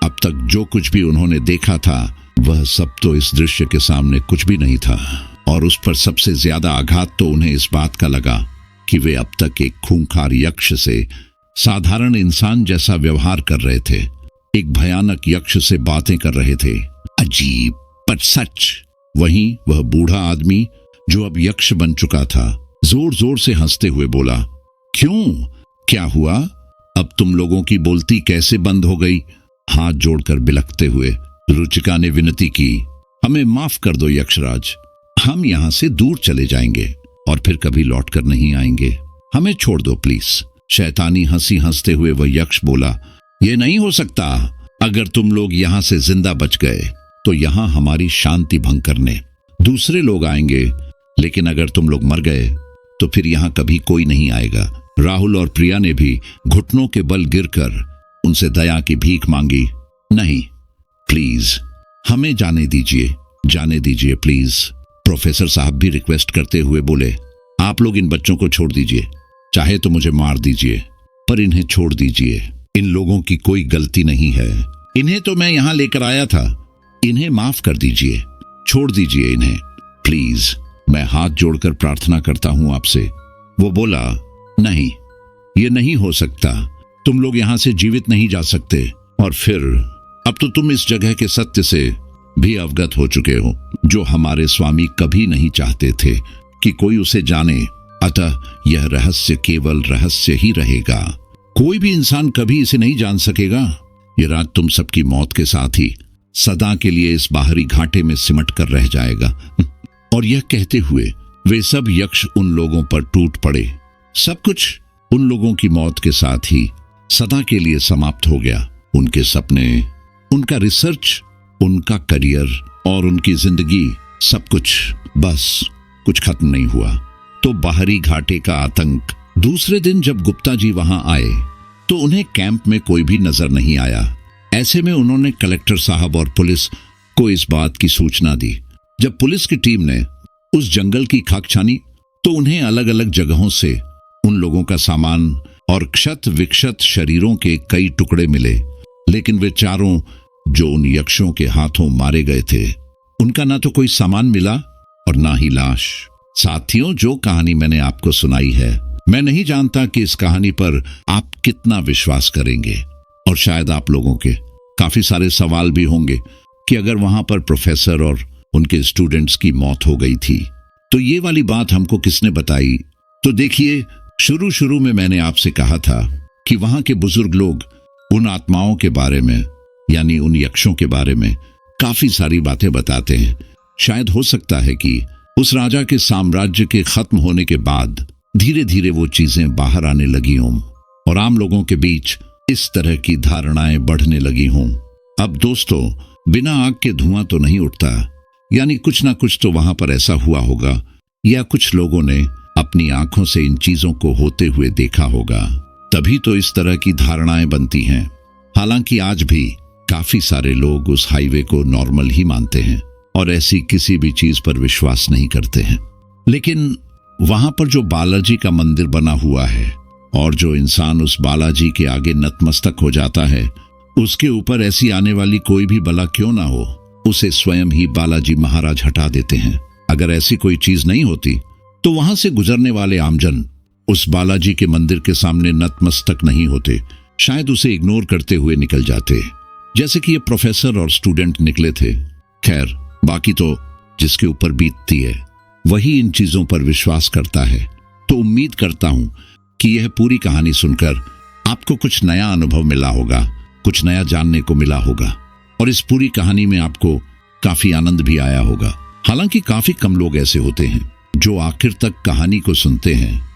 अब तक जो कुछ भी उन्होंने देखा था वह सब तो इस दृश्य के सामने कुछ भी नहीं था। और उस पर सबसे ज्यादा आघात तो उन्हें इस बात का लगा कि वे अब तक एक खूंखार यक्ष से साधारण इंसान जैसा व्यवहार कर रहे थे, एक भयानक यक्ष से बातें कर रहे थे। अजीब पर सच। वहीं वह बूढ़ा आदमी जो अब यक्ष बन चुका था, जोर जोर से हंसते हुए बोला, क्यों, क्या हुआ? अब तुम लोगों की बोलती कैसे बंद हो गई? हाथ जोड़कर बिलखते हुए रुचिका ने विनती की, हमें माफ कर दो यक्षराज, हम यहां से दूर चले जाएंगे और फिर कभी लौटकर नहीं आएंगे, हमें छोड़ दो प्लीज। शैतानी हंसी हंसते हुए वह यक्ष बोला, यह नहीं हो सकता। अगर तुम लोग यहां से जिंदा बच गए तो यहां हमारी शांति भंग करने दूसरे लोग आएंगे, लेकिन अगर तुम लोग मर गए तो फिर यहां कभी कोई नहीं आएगा। राहुल और प्रिया ने भी घुटनों के बल गिरकर उनसे दया की भीख मांगी, नहीं प्लीज हमें जाने दीजिए प्लीज। प्रोफेसर साहब भी रिक्वेस्ट करते हुए बोले, आप लोग इन बच्चों को छोड़ दीजिए, चाहे तो मुझे मार दीजिए पर इन्हें छोड़ दीजिए। इन लोगों की कोई गलती नहीं है। इन्हें तो मैं यहां लेकर आया था। इन्हें माफ कर दीजिए, छोड़ दीजिए इन्हें प्लीज। मैं हाथ जोड़कर प्रार्थना करता हूं आपसे। वो बोला, नहीं, ये नहीं हो सकता। तुम लोग यहां से जीवित नहीं जा सकते। और फिर अब तो तुम इस जगह के सत्य से भी अवगत हो चुके हो, जो हमारे स्वामी कभी नहीं चाहते थे कि कोई उसे जाने। अतः यह रहस्य केवल रहस्य ही रहेगा। कोई भी इंसान कभी इसे नहीं जान सकेगा। ये राज तुम सबकी मौत के साथ ही सदा के लिए इस बाहरी घाटे में सिमट कर रह जाएगा। और यह कहते हुए वे सब यक्ष उन लोगों पर टूट पड़े। सब कुछ उन लोगों की मौत के साथ ही सदा के लिए समाप्त हो गया। उनके सपने, उनका रिसर्च, उनका करियर और उनकी जिंदगी, सब कुछ बस कुछ खत्म नहीं हुआ। तो बाहरी घाटे का आतंक। दूसरे दिन जब गुप्ता जी वहां आए तो उन्हें कैंप में कोई भी नजर नहीं आया। ऐसे में उन्होंने कलेक्टर साहब और पुलिस को इस बात की सूचना दी। जब पुलिस की टीम ने उस जंगल की खाक छानी तो उन्हें अलग अलग जगहों से उन लोगों का सामान और क्षत विक्षत शरीरों के कई टुकड़े मिले। लेकिन वे चारों जो उन यक्षों के हाथों मारे गए थे, उनका ना तो कोई सामान मिला और ना ही लाश। साथियों, जो कहानी मैंने आपको सुनाई है, मैं नहीं जानता कि इस कहानी पर आप कितना विश्वास करेंगे। और शायद आप लोगों के काफी सारे सवाल भी होंगे कि अगर वहां पर प्रोफेसर और उनके स्टूडेंट्स की मौत हो गई थी तो ये वाली बात हमको किसने बताई। तो देखिए, शुरू में मैंने आपसे कहा था कि वहां के बुजुर्ग लोग उन आत्माओं के बारे में, यानी उन यक्षों के बारे में काफी सारी बातें बताते हैं। शायद हो सकता है कि उस राजा के साम्राज्य के खत्म होने के बाद धीरे धीरे वो चीजें बाहर आने लगी हों और आम लोगों के बीच इस तरह की धारणाएं बढ़ने लगी हों। अब दोस्तों, बिना आग के धुआं तो नहीं उठता, यानी कुछ ना कुछ तो वहां पर ऐसा हुआ होगा या कुछ लोगों ने अपनी आंखों से इन चीजों को होते हुए देखा होगा, तभी तो इस तरह की धारणाएं बनती हैं। हालांकि आज भी काफी सारे लोग उस हाईवे को नॉर्मल ही मानते हैं और ऐसी किसी भी चीज पर विश्वास नहीं करते हैं। लेकिन वहां पर जो बालाजी का मंदिर बना हुआ है और जो इंसान उस बालाजी के आगे नतमस्तक हो जाता है, उसके ऊपर ऐसी आने वाली कोई भी बला क्यों ना हो, उसे स्वयं ही बालाजी महाराज हटा देते हैं। अगर ऐसी कोई चीज नहीं होती तो वहां से गुजरने वाले आमजन उस बालाजी के मंदिर के सामने नतमस्तक नहीं होते, शायद उसे इग्नोर करते हुए निकल जाते, जैसे कि ये प्रोफेसर और स्टूडेंट निकले थे। खैर, बाकी तो जिसके ऊपर बीतती है वही इन चीजों पर विश्वास करता है। तो उम्मीद करता हूं कि यह पूरी कहानी सुनकर आपको कुछ नया अनुभव मिला होगा, कुछ नया जानने को मिला होगा और इस पूरी कहानी में आपको काफी आनंद भी आया होगा। हालांकि काफी कम लोग ऐसे होते हैं जो आखिर तक कहानी को सुनते हैं